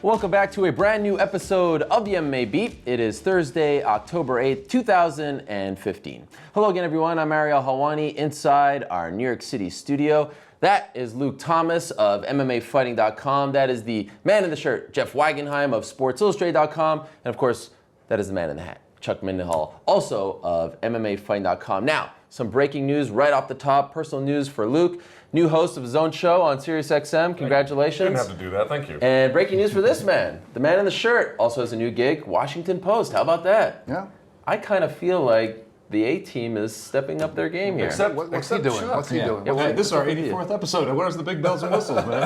Welcome back to a brand new episode of the MMA Beat. It is Thursday, October 8th, 2015. Hello again, everyone. I'm Ariel Helwani inside our New York City studio. That is Luke Thomas of MMAfighting.com. That is the man in the shirt, Jeff Wagenheim of SportsIllustrated.com. And of course, that is the man in the hat, Chuck Mindenhall, also of MMAfighting.com. Now, some breaking news right off the top, personal news for Luke. New host of his own show on SiriusXM. Congratulations. You didn't have to do that. Thank you. And breaking news for this man. The man in the shirt also has a new gig, Washington Post. How about that? Yeah. I kind of feel like the A-team is stepping up their game here. What's he doing? What's he doing? Yeah, This is our 84th episode. Where's the big bells and whistles, man?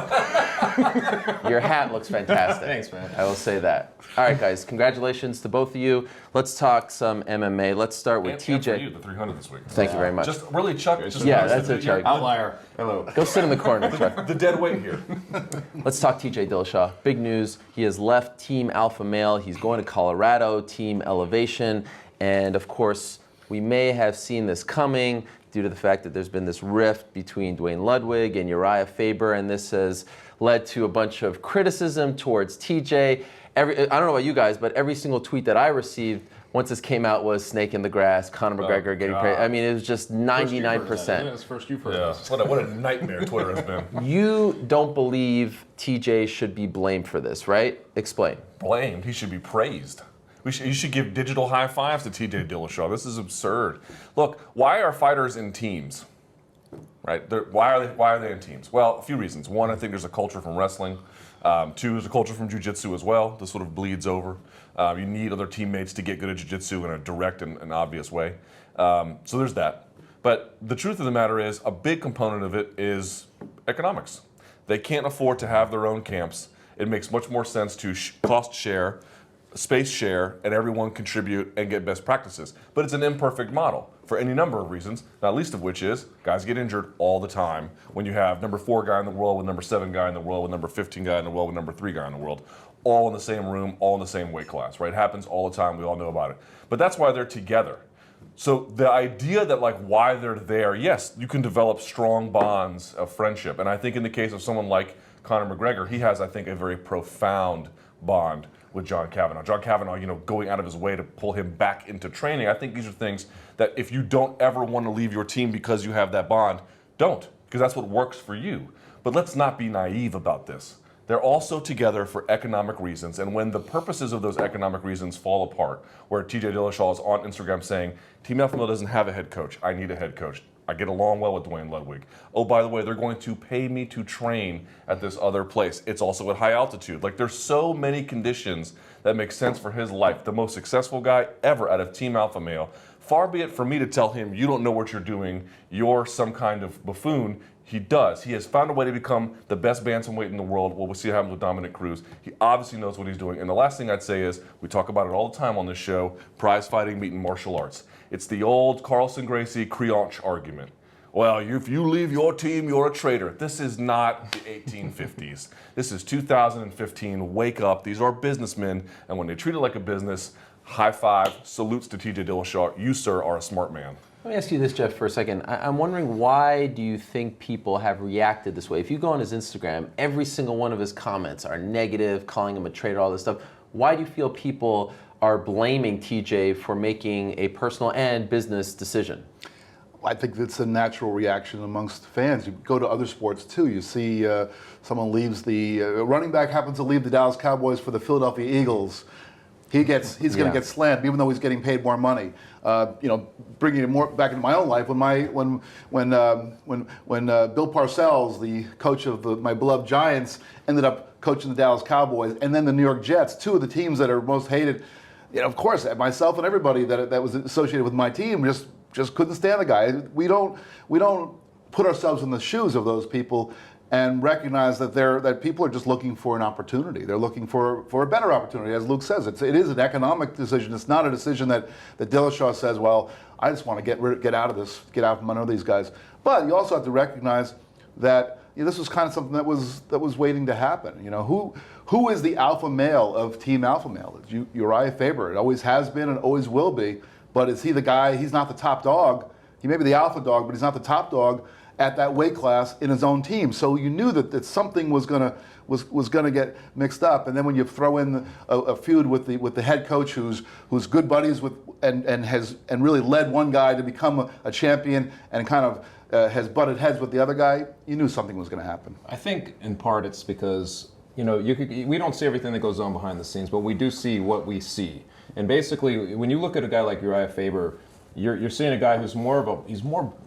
Your hat looks fantastic. Thanks, man. I will say that. All right, guys. Congratulations to both of you. Let's talk some MMA. Let's start with TJ. And for you, the 300 this week. Thank you very much. Just really, Chuck. Just Yeah, that's it, Chuck. Outlier. Hello. Go sit in the corner, Chuck. The dead weight here. Let's talk TJ Dillashaw. Big news. He has left Team Alpha Male. He's going to Colorado, Team Elevation. And, of course, we may have seen this coming due to the fact that there's been this rift between Dwayne Ludwig and Uriah Faber, and this has led to a bunch of criticism towards TJ. I don't know about you guys, but every single tweet that I received once this came out was snake in the grass, Conor McGregor getting praised. I mean, it was just 99%. It's first you've heard Yeah. this. What a nightmare Twitter has been. You don't believe TJ should be blamed for this, right? Explain. Blamed. He should be praised. You should give digital high fives to TJ Dillashaw. This is absurd. Look, why are fighters in teams? Right? Why are they in teams? Well, a few reasons. One, I think there's a culture from wrestling. Two, there's a culture from jiu-jitsu as well. This sort of bleeds over. You need other teammates to get good at jiu-jitsu in a direct and obvious way. So there's that. But the truth of the matter is, a big component of it is economics. They can't afford to have their own camps. It makes much more sense to cost share, space share, and everyone contribute and get best practices. But it's an imperfect model for any number of reasons, not least of which is guys get injured all the time when you have number 4 guy in the world with number 7 guy in the world with number 15 guy in the world with number 3 guy in the world, all in the same room, all in the same weight class, right? It happens all the time. We all know about it. But that's why they're together. So the idea that why they're there, yes, you can develop strong bonds of friendship. And I think in the case of someone like Conor McGregor, he has, I think, a very profound bond with John Kavanagh. John Kavanagh, going out of his way to pull him back into training. I think these are things that if you don't ever want to leave your team because you have that bond, don't, because that's what works for you. But let's not be naive about this. They're also together for economic reasons, and when the purposes of those economic reasons fall apart, where TJ Dillashaw is on Instagram saying, Team Alpha Male doesn't have a head coach, I need a head coach. I get along well with Dwayne Ludwig. Oh, by the way, they're going to pay me to train at this other place. It's also at high altitude. There's so many conditions that make sense for his life. The most successful guy ever out of Team Alpha Male. Far be it for me to tell him, you don't know what you're doing, you're some kind of buffoon. He does. He has found a way to become the best bantamweight in the world. Well, we'll see what happens with Dominic Cruz. He obviously knows what he's doing. And the last thing I'd say is, we talk about it all the time on this show, prize fighting meeting martial arts. It's the old Carlson Gracie Creonch argument. Well, if you leave your team, you're a traitor. This is not the 1850s. This is 2015. Wake up. These are businessmen. And when they treat it like a business, high five, salutes to TJ Dillashaw. You, sir, are a smart man. Let me ask you this, Jeff, for a second. I'm wondering, why do you think people have reacted this way? If you go on his Instagram, every single one of his comments are negative, calling him a traitor, all this stuff. Why do you feel people are blaming TJ for making a personal and business decision? I think it's a natural reaction amongst fans. You go to other sports too. You see someone leaves a running back happens to leave the Dallas Cowboys for the Philadelphia Eagles. He's going to get slammed, even though he's getting paid more money. Bringing it more back into my own life, when Bill Parcells, the coach of my beloved Giants, ended up coaching the Dallas Cowboys, and then the New York Jets, two of the teams that are most hated. Of course, myself and everybody that was associated with my team just couldn't stand the guy. We don't put ourselves in the shoes of those people and recognize that people are just looking for an opportunity. They're looking for a better opportunity, as Luke says. It is an economic decision. It's not a decision that Dillashaw says, well, I just want to get out of this, get out from under these guys. But you also have to recognize that this was kind of something that was waiting to happen. Who is the alpha male of Team Alpha Male? It's Uriah Faber. It always has been and always will be. But is he the guy? He's not the top dog. He may be the alpha dog, but he's not the top dog. at that weight class in his own team. So you knew that something was gonna get mixed up. And then when you throw in a feud with the head coach who's good buddies with and really led one guy to become a champion and kind of has butted heads with the other guy, you knew something was going to happen. I think in part it's because we don't see everything that goes on behind the scenes, but we do see what we see. And basically, when you look at a guy like Uriah Faber, you're seeing a guy who's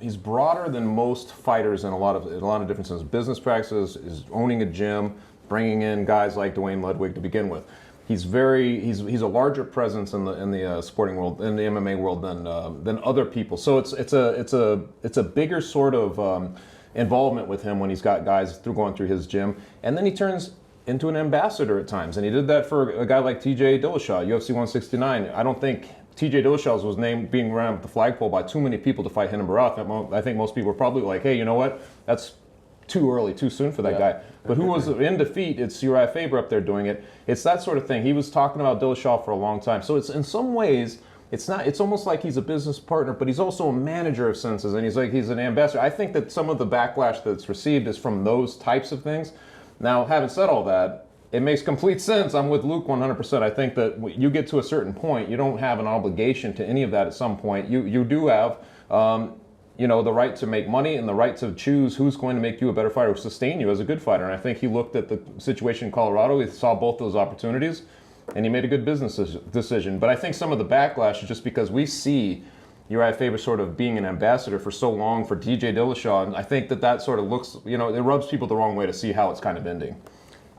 he's broader than most fighters in a lot of different senses. Business practices, is owning a gym, bringing in guys like Dwayne Ludwig to begin with. He's a larger presence in the sporting world, in the MMA world than other people. So it's a bigger sort of involvement with him when he's got guys going through his gym, and then he turns into an ambassador at times, and he did that for a guy like TJ Dillashaw, UFC 169. I don't think TJ Dillashaw was being around with the flagpole by too many people to fight Renan Barão. I think most people were probably like, hey, you know what? That's too early, too soon for that guy. But who was in defeat? It's Uriah Faber up there doing it. It's that sort of thing. He was talking about Dillashaw for a long time. So it's in some ways, it's almost like he's a business partner, but he's also a manager of senses, and he's an ambassador. I think that some of the backlash that's received is from those types of things. Now, having said all that, it makes complete sense. I'm with Luke 100%. I think that you get to a certain point, you don't have an obligation to any of that at some point. You do have the right to make money and the right to choose who's going to make you a better fighter, sustain you as a good fighter. And I think he looked at the situation in Colorado, he saw both those opportunities, and he made a good business decision. But I think some of the backlash is just because we see Uriah Faber sort of being an ambassador for so long for TJ Dillashaw, and I think that sort of looks, it rubs people the wrong way to see how it's kind of ending.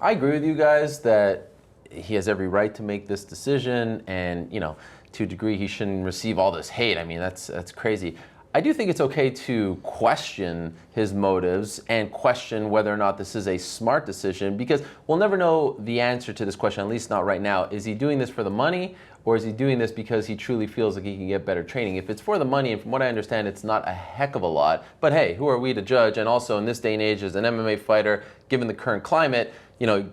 I agree with you guys that he has every right to make this decision, and to a degree he shouldn't receive all this hate. I mean, that's crazy. I do think it's okay to question his motives and question whether or not this is a smart decision, because we'll never know the answer to this question, at least not right now. Is he doing this for the money, or is he doing this because he truly feels like he can get better training? If it's for the money, and from what I understand, it's not a heck of a lot, but hey, who are we to judge? And also in this day and age, as an MMA fighter, given the current climate,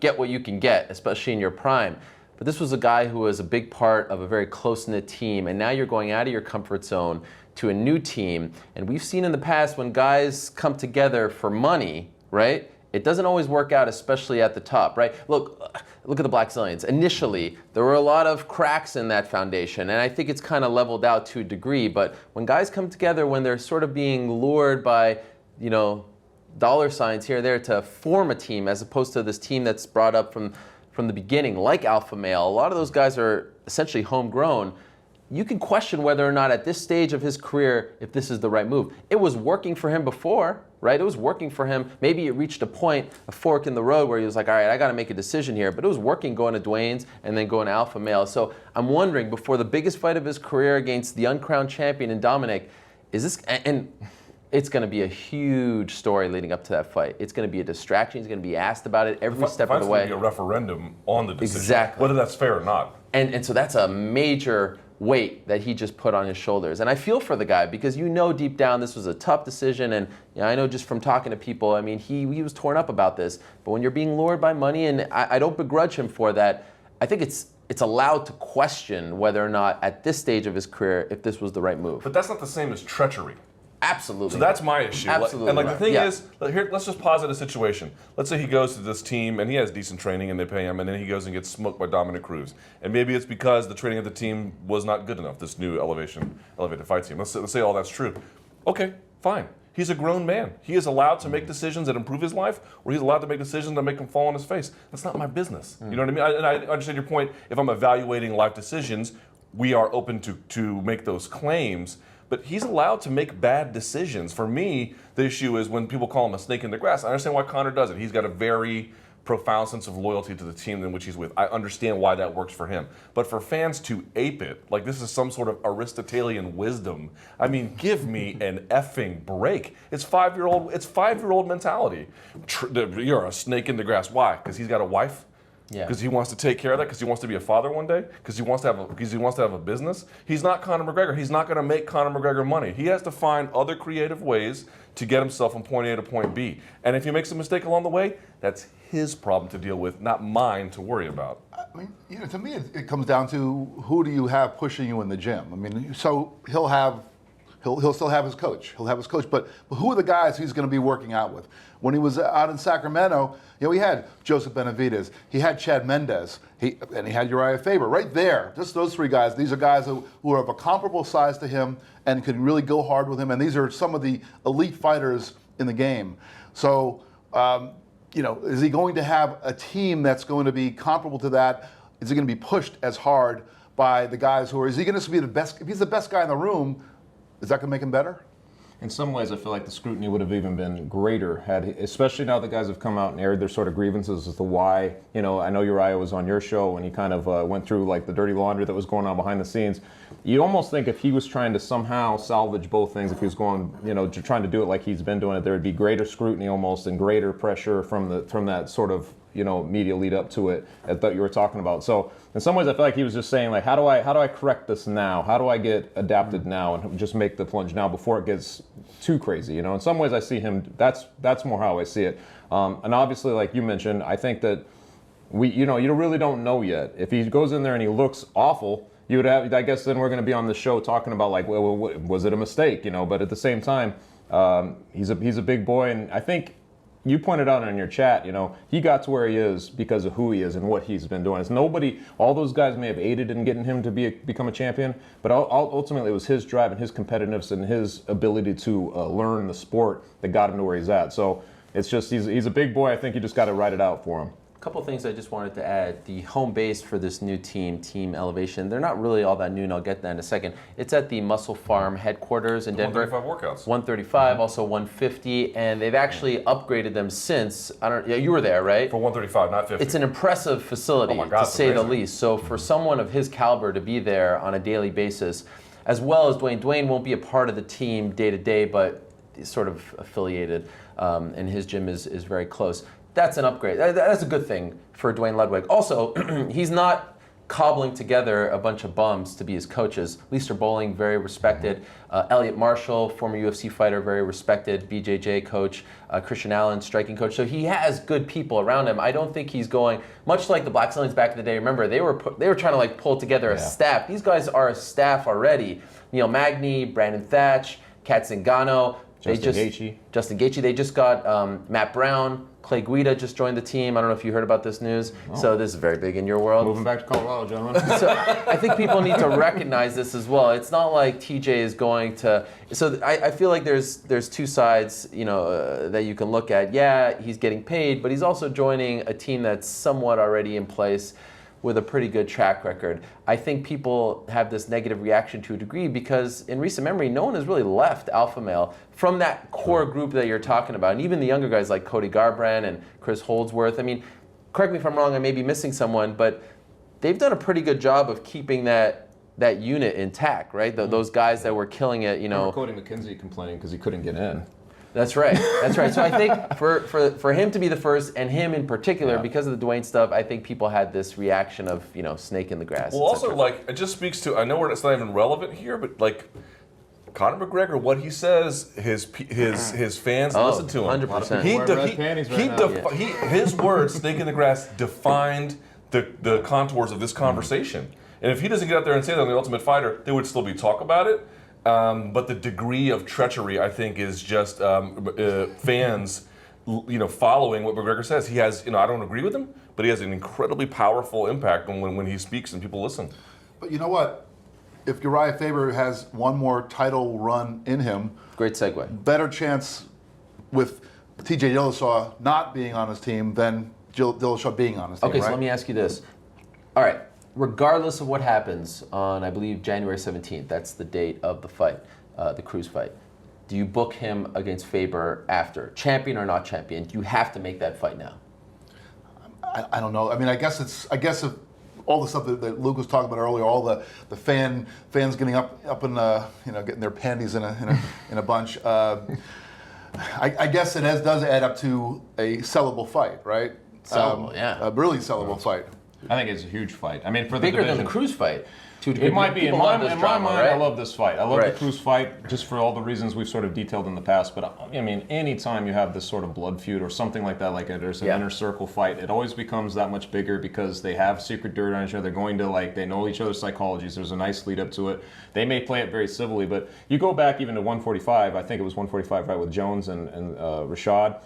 get what you can get, especially in your prime. But this was a guy who was a big part of a very close-knit team, and now you're going out of your comfort zone to a new team. And we've seen in the past when guys come together for money, right? It doesn't always work out, especially at the top, right? Look at the Black Zillions. Initially, there were a lot of cracks in that foundation, and I think it's kind of leveled out to a degree. But when guys come together, when they're sort of being lured by, dollar signs here or there to form a team, as opposed to this team that's brought up from the beginning, like Alpha Male, a lot of those guys are essentially homegrown. You can question whether or not at this stage of his career, if this is the right move. It was working for him before, right? It was working for him. Maybe it reached a point, a fork in the road, where he was like, all right, I got to make a decision here. But it was working going to Dwayne's and then going to Alpha Male. So I'm wondering, before the biggest fight of his career against the uncrowned champion in Dominic, is this, and it's going to be a huge story leading up to that fight. It's going to be a distraction. He's going to be asked about it every step of the way. It's going to be a referendum on the decision, exactly, whether that's fair or not. And so that's a major weight that he just put on his shoulders. And I feel for the guy, because deep down this was a tough decision, and I know just from talking to people, I mean, he was torn up about this. But when you're being lured by money, and I don't begrudge him for that, I think it's allowed to question whether or not at this stage of his career, if this was the right move. But that's not the same as treachery. Absolutely. So that's my issue. Absolutely. And the thing is, here, let's just posit a situation. Let's say he goes to this team and he has decent training and they pay him, and then he goes and gets smoked by Dominic Cruz. And maybe it's because the training of the team was not good enough, this new elevated fight team. Let's say all that's true. Okay, fine. He's a grown man. He is allowed to make decisions that improve his life, or he's allowed to make decisions that make him fall on his face. That's not my business. You know what I mean? And I understand your point. If I'm evaluating life decisions, we are open to make those claims. But he's allowed to make bad decisions. For me, the issue is when people call him a snake in the grass. I understand why Conor does it. He's got a very profound sense of loyalty to the team in which he's with. I understand why that works for him. But for fans to ape it, like this is some sort of Aristotelian wisdom, I mean, give me an effing break. It's five-year-old mentality. You're a snake in the grass. Why? Because he's got a wife? Yeah. Because he wants to take care of that, because he wants to be a father one day, because he wants to have a business. He's not Conor McGregor. He's not going to make Conor McGregor money. He has to find other creative ways to get himself from point A to point B. And if he makes a mistake along the way, that's his problem to deal with, not mine to worry about. I mean, to me, it comes down to who do you have pushing you in the gym. I mean, so he'll have He'll still have his coach. He'll have his coach. But who are the guys he's going to be working out with? When he was out in Sacramento, he had Joseph Benavidez, he had Chad Mendez, and he had Uriah Faber right there. Just those three guys. These are guys who are of a comparable size to him and can really go hard with him. And these are some of the elite fighters in the game. So, is he going to have a team that's going to be comparable to that? Is he going to be pushed as hard by the guys who are? Is he going to be the best? If he's the best guy in the room, is that going to make him better? In some ways, I feel like the scrutiny would have even been greater especially now the guys have come out and aired their sort of grievances as to why. I know Uriah was on your show and he kind of went through like the dirty laundry that was going on behind the scenes. You almost think if he was trying to somehow salvage both things, if he was going, trying to do it like he's been doing it, there would be greater scrutiny almost and greater pressure from that sort of media lead up to it that you were talking about. So in some ways, I feel like he was just saying like, how do I correct this now? How do I get adapted now and just make the plunge now before it gets too crazy? In some ways, I see him. That's more how I see it. And obviously, like you mentioned, I think that you really don't know yet. If he goes in there and he looks awful, you would have. I guess then we're going to be on the show talking about like, well, was it a mistake? But at the same time, he's a big boy, and I think. You pointed out in your chat, he got to where he is because of who he is and what he's been doing. All those guys may have aided in getting him to become a champion, but ultimately it was his drive and his competitiveness and his ability to learn the sport that got him to where he's at. So it's just, he's a big boy. I think you just got to write it out for him. A couple of things I just wanted to add. The home base for this new team, Team Elevation, they're not really all that new, and I'll get to that in a second. It's at the Muscle Farm headquarters in Denver. 135 workouts. 135, also 150, and they've actually upgraded them since. You were there, right? For 135, not 50. It's an impressive facility, Oh my God, to say the amazing. least. So for someone of his caliber to be there on a daily basis, as well as Dwayne won't be a part of the team day to day, but he's sort of affiliated, and his gym is very close. That's an upgrade. That's a good thing for Dwayne Ludwig. Also, he's not cobbling together a bunch of bums to be his coaches. Leicester Bowling, very respected. Elliot Marshall, former UFC fighter, very respected. BJJ coach. Christian Allen, striking coach. So he has good people around him. I don't think he's going, much like the Black Zillions back in the day. Remember, they were trying to like pull together a staff. These guys are a staff already. Neil Magny, Brandon Thatch, Kat Zingano. Justin Gaethje. They just got Matt Brown. Clay Guida just joined the team. I don't know if you heard about this news. Oh. So this is very big in your world. Moving back to Colorado, gentlemen. So I think people need to recognize this as well. It's not like TJ is going to. So I feel like there's two sides, that you can look at. Yeah, he's getting paid, but he's also joining a team that's somewhat already in place with a pretty good track record. I think people have this negative reaction to a degree because in recent memory, no one has really left Alpha Male from that core group that you're talking about. And even the younger guys like Cody Garbrandt and Chris Holdsworth. I mean, correct me if I'm wrong, I may be missing someone, but they've done a pretty good job of keeping that unit intact, right? Those guys that were killing it, Cody McKenzie complaining because he couldn't get in. That's right. So I think for him to be the first, and him in particular, because of the Dwayne stuff, I think people had this reaction of, snake in the grass. Well, also, it just speaks to, I know it's not even relevant here, but Conor McGregor, what he says, his fans listen to him. 100%. His words, snake in the grass, defined the contours of this conversation. And if he doesn't get out there and say that on The Ultimate Fighter, there would still be talk about it. But the degree of treachery, I think, is just fans, following what McGregor says. He has, I don't agree with him, but he has an incredibly powerful impact when he speaks and people listen. But you know what? If Uriah Faber has one more title run in him, great segue. Better chance with TJ Dillashaw not being on his team than Dillashaw being on his team. Okay, right? So let me ask you this. All right. Regardless of what happens on, I believe, January 17th, that's the date of the fight, the Cruz fight, do you book him against Faber after? Champion or not champion? Do you have to make that fight now? I don't know. I mean, I guess if all the stuff that Luke was talking about earlier, all the fans getting up in getting their panties in a bunch. I guess it does add up to a sellable fight, right? Sellable, yeah. A really sellable fight. I think it's a huge fight. I mean, for the Bigger division, than the Cruz fight. it might be. In my mind, right? I love this fight. I love Right. the Cruz fight just for all the reasons we've sort of detailed in the past. But I mean, anytime you have this sort of blood feud or something like that, like there's an inner circle fight, it always becomes that much bigger because they have secret dirt on each other. They're going to they know each other's psychologies. There's a nice lead up to it. They may play it very civilly, but you go back even to 145. I think it was 145, right, with Jones and Rashad.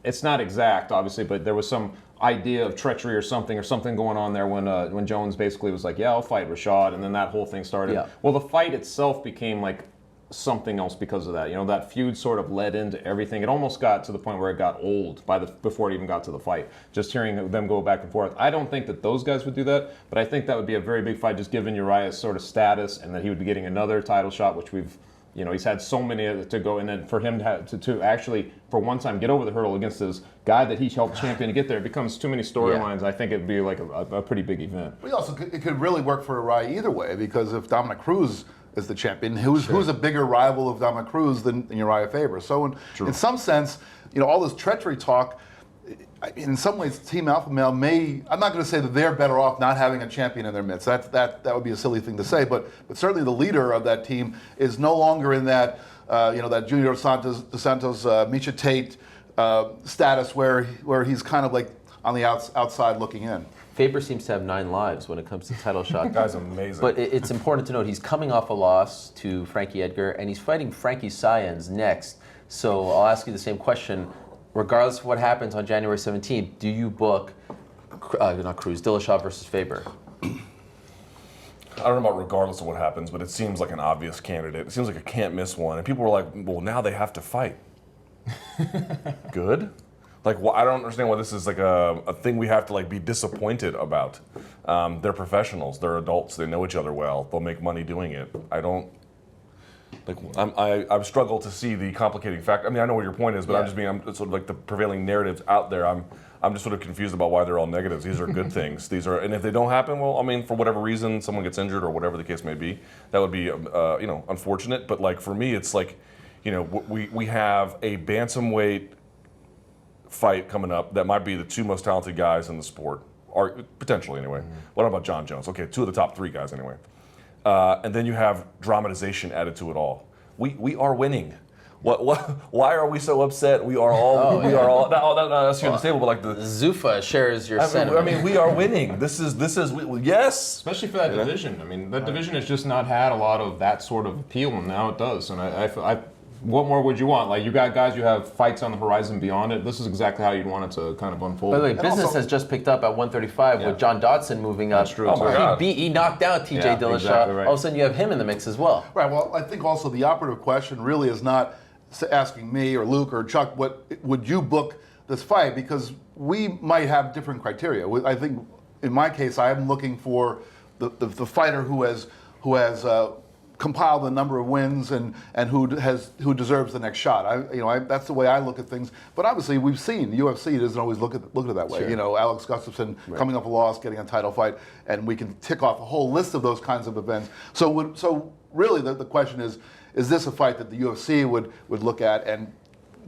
It's not exact, obviously, but there was some idea of treachery or something going on there when Jones basically was like, yeah, I'll fight Rashad, and then that whole thing started. Yeah. Well, the fight itself became like something else because of that. You know, that feud sort of led into everything. It almost got to the point where it got old before it even got to the fight. Just hearing them go back and forth. I don't think that those guys would do that, but I think that would be a very big fight, just given Uriah's sort of status and that he would be getting another title shot, which he's had so many to go, and then for him to actually, for one time, get over the hurdle against this guy that he helped champion to get there, it becomes too many storylines. I think it'd be like a pretty big event. But it could really work for Uriah either way, because if Dominic Cruz is the champion, who's a bigger rival of Dominic Cruz than Uriah Faber? So in some sense, all this treachery talk, in some ways, Team Alpha Male I'm not going to say that they're better off not having a champion in their midst. That would be a silly thing to say, but certainly the leader of that team is no longer in that, that Junior dos Santos, Misha Tate status where he's kind of like on the outside looking in. Faber seems to have 9 lives when it comes to title shots. Guy's amazing. But it's important to note he's coming off a loss to Frankie Edgar, and he's fighting Frankie Saenz next. So I'll ask you the same question. Regardless of what happens on January 17th, do you book, not Cruz, Dillashaw versus Faber? I don't know about regardless of what happens, but it seems like an obvious candidate. It seems like a can't miss one. And people were like, well, now they have to fight. Good? Like, I don't understand why this is like a thing we have to be disappointed about. They're professionals. They're adults. They know each other well. They'll make money doing it. I've struggled to see the complicating factor. I mean, I know what your point is, but I'm sort of like the prevailing narratives out there. I'm just sort of confused about why they're all negatives. These are good things. And if they don't happen, well, I mean, for whatever reason, someone gets injured or whatever the case may be, that would be, unfortunate. But for me, it's we have a bantamweight fight coming up that might be the 2 most talented guys in the sport, or potentially anyway. What about John Jones? Okay, 2 of the top 3 guys anyway. And then you have dramatization added to it all. We are winning. Why are we so upset? We are all. Not us here at the table, but the Zuffa shares your sentiment. I mean, we are winning. This is yes. Especially for that division. I mean, that division has just not had a lot of that sort of appeal, and now it does. And I what more would you want? You got guys, you have fights on the horizon beyond it. This is exactly how you'd want it to kind of unfold. By the way, business has just picked up at 135 with John Dodson moving up. That's true. Oh my God. He knocked out TJ Dillashaw. Exactly right. All of a sudden you have him in the mix as well. Right. Well, I think also the operative question really is not asking me or Luke or Chuck, what would you book this fight? Because we might have different criteria. I think in my case, I am looking for the fighter who has compiled the number of wins and who deserves the next shot. That's the way I look at things. But obviously, we've seen the UFC doesn't always look at it that way. Sure. Alex Gustafsson coming off a loss, getting a title fight, and we can tick off a whole list of those kinds of events. So really, the question is this a fight that the UFC would look at? And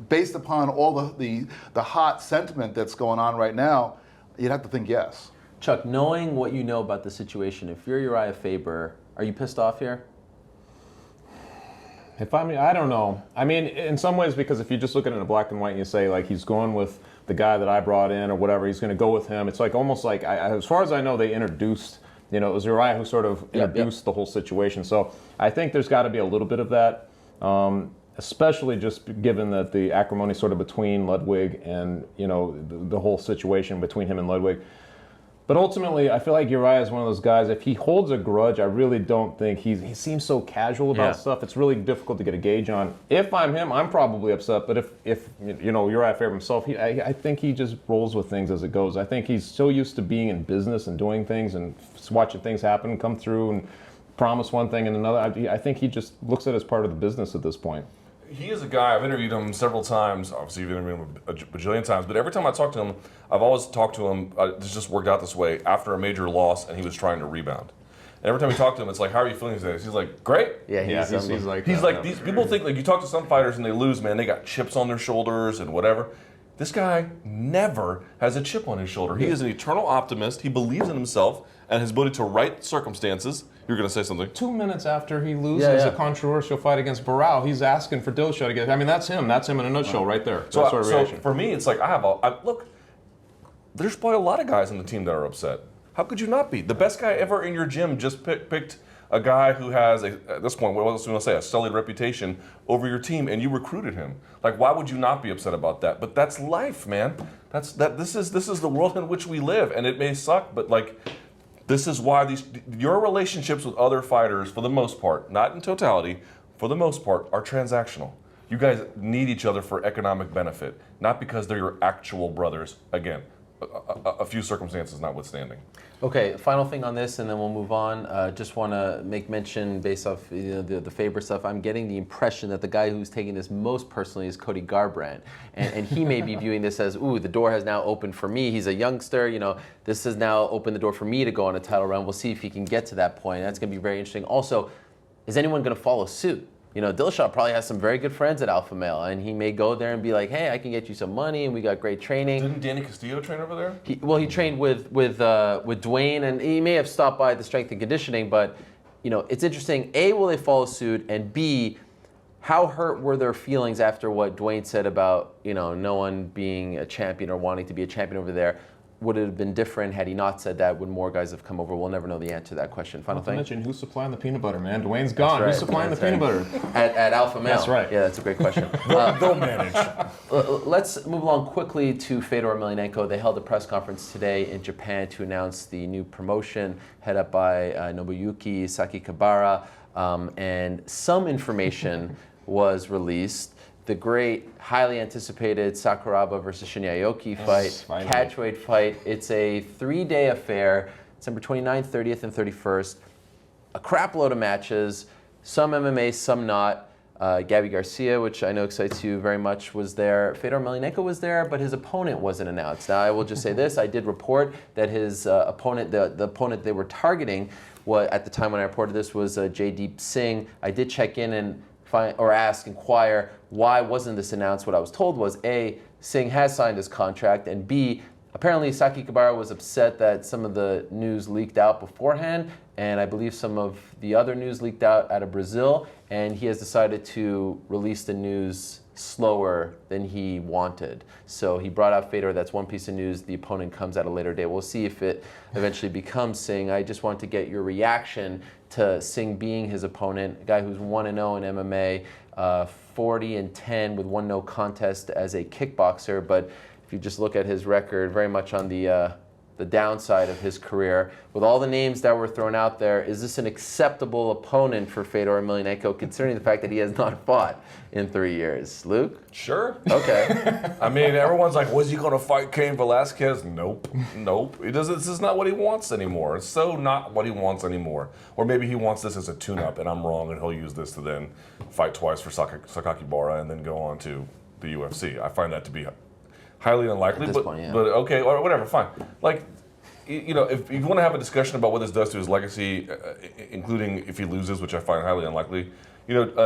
based upon all the hot sentiment that's going on right now, you'd have to think yes. Chuck, knowing what you know about the situation, if you're Uriah Faber, are you pissed off here? I don't know. I mean, in some ways, because if you just look at it in black and white and you say, he's going with the guy that I brought in or whatever, he's going to go with him. It's almost like, as far as I know, they introduced, it was Uriah who sort of introduced the whole situation. So I think there's got to be a little bit of that, especially just given that the acrimony sort of between Ludwig and, the whole situation between him and Ludwig. But ultimately, I feel like Uriah is one of those guys, if he holds a grudge, I really don't think he seems so casual about stuff. It's really difficult to get a gauge on. If I'm him, I'm probably upset. But if Uriah Faber himself, I think he just rolls with things as it goes. I think he's so used to being in business and doing things and watching things happen, come through and promise one thing and another. I think he just looks at it as part of the business at this point. He is a guy, I've interviewed him several times, obviously you've interviewed him a bajillion times, but every time I talk to him, I've always talked to him, it's just worked out this way, after a major loss and he was trying to rebound. And every time we talk to him, it's like, how are you feeling today? He's like, great. Yeah, He's like, these people think, you talk to some fighters and they lose, man, they got chips on their shoulders and whatever. This guy never has a chip on his shoulder. He is an eternal optimist. He believes in himself and his ability to right circumstances. You're going to say something. 2 minutes after he loses a controversial fight against Barao, he's asking for Dillashaw to get. I mean, that's him. That's him in a nutshell, right there. So, that sort of so reaction. for me, it's like look. There's probably a lot of guys on the team that are upset. How could you not be? The best guy ever in your gym just picked a guy who has, at this point, what else do you want to say, a sullied reputation over your team, and you recruited him. Like, why would you not be upset about that? But that's life, man. This is the world in which we live, and it may suck, but like, this is why your relationships with other fighters, for the most part, not in totality, for the most part, are transactional. You guys need each other for economic benefit, not because they're your actual brothers. Again, a few circumstances notwithstanding. Okay, final thing on this, and then we'll move on. Just want to make mention, based off the Faber stuff, I'm getting the impression that the guy who's taking this most personally is Cody Garbrandt, and he may be viewing this as, ooh, the door has now opened for me. He's a youngster, this has now opened the door for me to go on a title run. We'll see if he can get to that point. That's going to be very interesting. Also, is anyone going to follow suit? Dillashaw probably has some very good friends at Alpha Male, and he may go there and be like, hey, I can get you some money, and we got great training. Didn't Danny Castillo train over there? He trained with Dwayne, and he may have stopped by the strength and conditioning, but it's interesting. A, will they follow suit? And B, how hurt were their feelings after what Dwayne said about no one being a champion or wanting to be a champion over there? Would it have been different had he not said that? Would more guys have come over? We'll never know the answer to that question. Final thing? Mention who's supplying the peanut butter, man. Dwayne's gone. Right. Who's supplying the peanut butter? At Alpha Male. That's right. Yeah, that's a great question. They'll manage. Let's move along quickly to Fedor Emelianenko. They held a press conference today in Japan to announce the new promotion head up by Nobuyuki Sakikibara, and some information was released. The great, highly anticipated Sakuraba versus Shinya Aoki fight, catchweight fight. It's a 3-day affair, December 29th, 30th, and 31st. A crap load of matches, some MMA, some not. Gabby Garcia, which I know excites you very much, was there. Fedor Emelianenko was there, but his opponent wasn't announced. Now, I will just say this. I did report that his opponent, the opponent they were targeting, at the time when I reported this, was Jaydeep Singh. I did check in and inquire, why wasn't this announced? What I was told was, A, Singh has signed his contract, and B, apparently Sakikibara was upset that some of the news leaked out beforehand, and I believe some of the other news leaked out of Brazil, and he has decided to release the news slower than he wanted. So he brought out Fedor. That's one piece of news. The opponent comes at a later date. We'll see if it eventually becomes Singh. I just want to get your reaction to Singh being his opponent, a guy who's 1-0 in MMA, 40-10 with 1 no contest as a kickboxer. But if you just look at his record, very much on the downside of his career. With all the names that were thrown out there, is this an acceptable opponent for Fedor Emelianenko, considering the fact that he has not fought in 3 years? Luke? Sure. Okay. I mean, everyone's like, was he going to fight Cain Velasquez? Nope. He doesn't. This is not what he wants anymore. It's so not what he wants anymore. Or maybe he wants this as a tune-up, and I'm wrong, and he'll use this to then fight twice for Sakakibara and then go on to the UFC. I find that to be highly unlikely, at this point, yeah. But okay, or whatever, fine. Like, if you want to have a discussion about what this does to his legacy, including if he loses, which I find highly unlikely.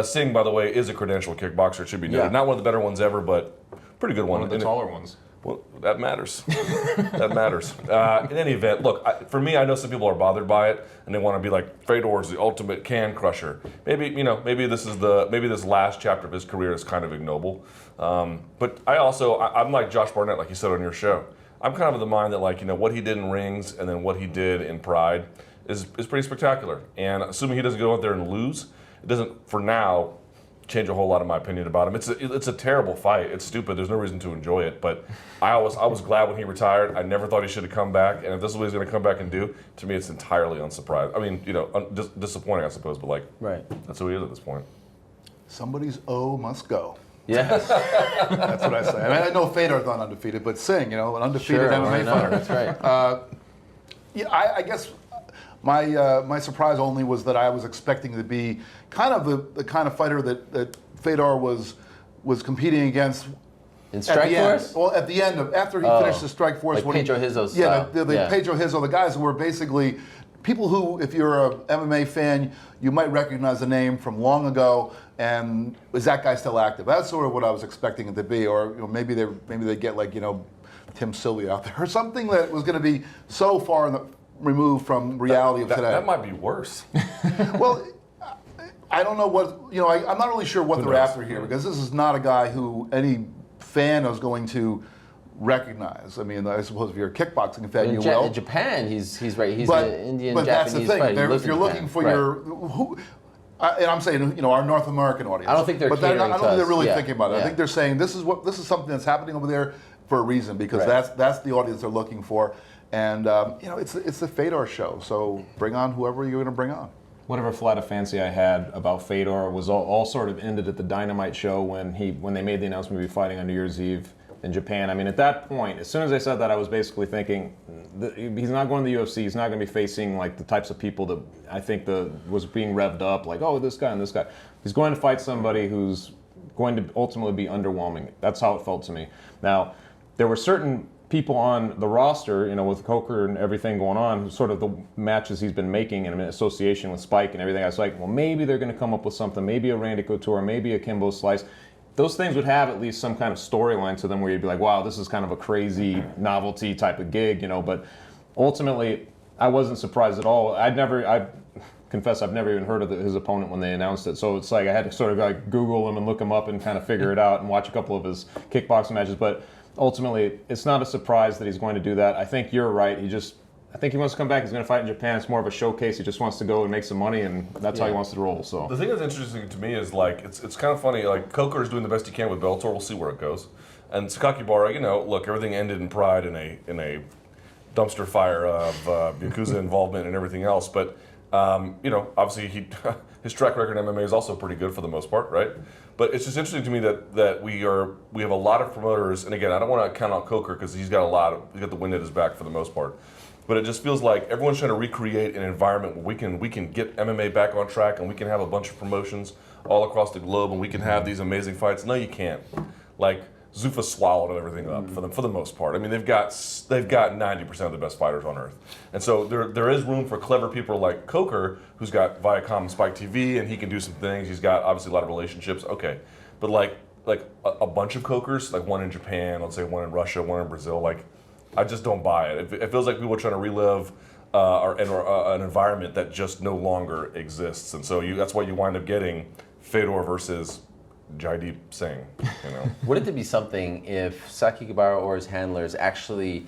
Singh, by the way, is a credentialed kickboxer. It should be noted. Yeah. Not one of the better ones ever, but pretty good one. One of the taller ones. Well, that matters. That matters. In any event, look, for me, I know some people are bothered by it, and they want to be like, Fedor's the ultimate can crusher. Maybe this last chapter of his career is kind of ignoble. But I'm like Josh Barnett, like you said on your show. I'm kind of of the mind that, like, what he did in rings and then what he did in Pride is pretty spectacular. And assuming he doesn't go out there and lose, it doesn't, for now, change a whole lot of my opinion about him. It's a terrible fight. It's stupid. There's no reason to enjoy it. But I was glad when he retired. I never thought he should have come back. And if this is what he's going to come back and do, to me, it's entirely unsurprising. I mean, disappointing, I suppose. But like, Right. That's who he is at this point. Somebody's O must go. Yes. That's what I say. I mean, I know Fedor's not undefeated, but Singh, an undefeated MMA fighter. That's right. Yeah, I guess my surprise only was that I was expecting to be kind of the kind of fighter that Fedor was competing against. In Strikeforce? Well, at the end after he finished the Strikeforce, like Pedro Hizzo's yeah, style. the Pedro Hizzo, the guys who were basically people who, if you're a MMA fan, you might recognize the name from long ago. And is that guy still active? That's sort of what I was expecting it to be. Or maybe they get like Tim Sylvia out there or something that was going to be so far removed from reality of today. That might be worse. Well, I don't know what I'm not really sure what they're after here, because this is not a guy who any fan is going to recognize. I mean, I suppose if you're a kickboxing fan, you will. In Japan, he's right. He's But an Indian but that's Japanese the thing. fighter. If you're looking for and I'm saying, our North American audience. I don't think they're catering I don't think they're really to us. thinking about it. Yeah. I think they're saying this is something that's happening over there for a reason, because that's the audience they're looking for. And it's the Fedor show. So bring on whoever you're going to bring on. Whatever flight of fancy I had about Fedor was all sort of ended at the Dynamite show when they made the announcement we'd be fighting on New Year's Eve in Japan. I mean, at that point, as soon as they said that, I was basically thinking he's not going to the UFC. He's not going to be facing like the types of people that I think was being revved up, like, oh, this guy and this guy. He's going to fight somebody who's going to ultimately be underwhelming. That's how it felt to me. Now, there were certain people on the roster, with Coker and everything going on, sort of the matches he's been making in association with Spike and everything. I was like, well, maybe they're going to come up with something, maybe a Randy Couture, maybe a Kimbo Slice. Those things would have at least some kind of storyline to them where you'd be like, wow, this is kind of a crazy novelty type of gig, but ultimately, I wasn't surprised at all. I confess I've never even heard of his opponent when they announced it. So it's like I had to sort of like Google him and look him up and kind of figure it out and watch a couple of his kickboxing matches. But ultimately, it's not a surprise that he's going to do that. I think you're right. I think he wants to come back. He's going to fight in Japan. It's more of a showcase. He just wants to go and make some money, and that's how he wants to roll. So the thing that's interesting to me is like it's kind of funny. Like Coker is doing the best he can with Bellator. We'll see where it goes. And Sakakibara, look, everything ended in pride in a dumpster fire of Yakuza involvement and everything else. But obviously his track record in MMA is also pretty good for the most part, right? But it's just interesting to me that we have a lot of promoters, and again, I don't want to count out Coker because he's got the wind at his back for the most part. But it just feels like everyone's trying to recreate an environment where we can get MMA back on track, and we can have a bunch of promotions all across the globe, and we can have these amazing fights. No, you can't. Like Zuffa swallowed everything up for the most part. I mean, they've got 90% of the best fighters on earth, and so there is room for clever people like Coker, who's got Viacom and Spike TV, and he can do some things. He's got obviously a lot of relationships. Okay, but like a bunch of Cokers, like one in Japan, let's say one in Russia, one in Brazil, like. I just don't buy it. It feels like people are trying to relive an environment that just no longer exists, and so that's why you wind up getting Fedor versus Jaideep Singh. Wouldn't it be something if Sakakibara or his handlers actually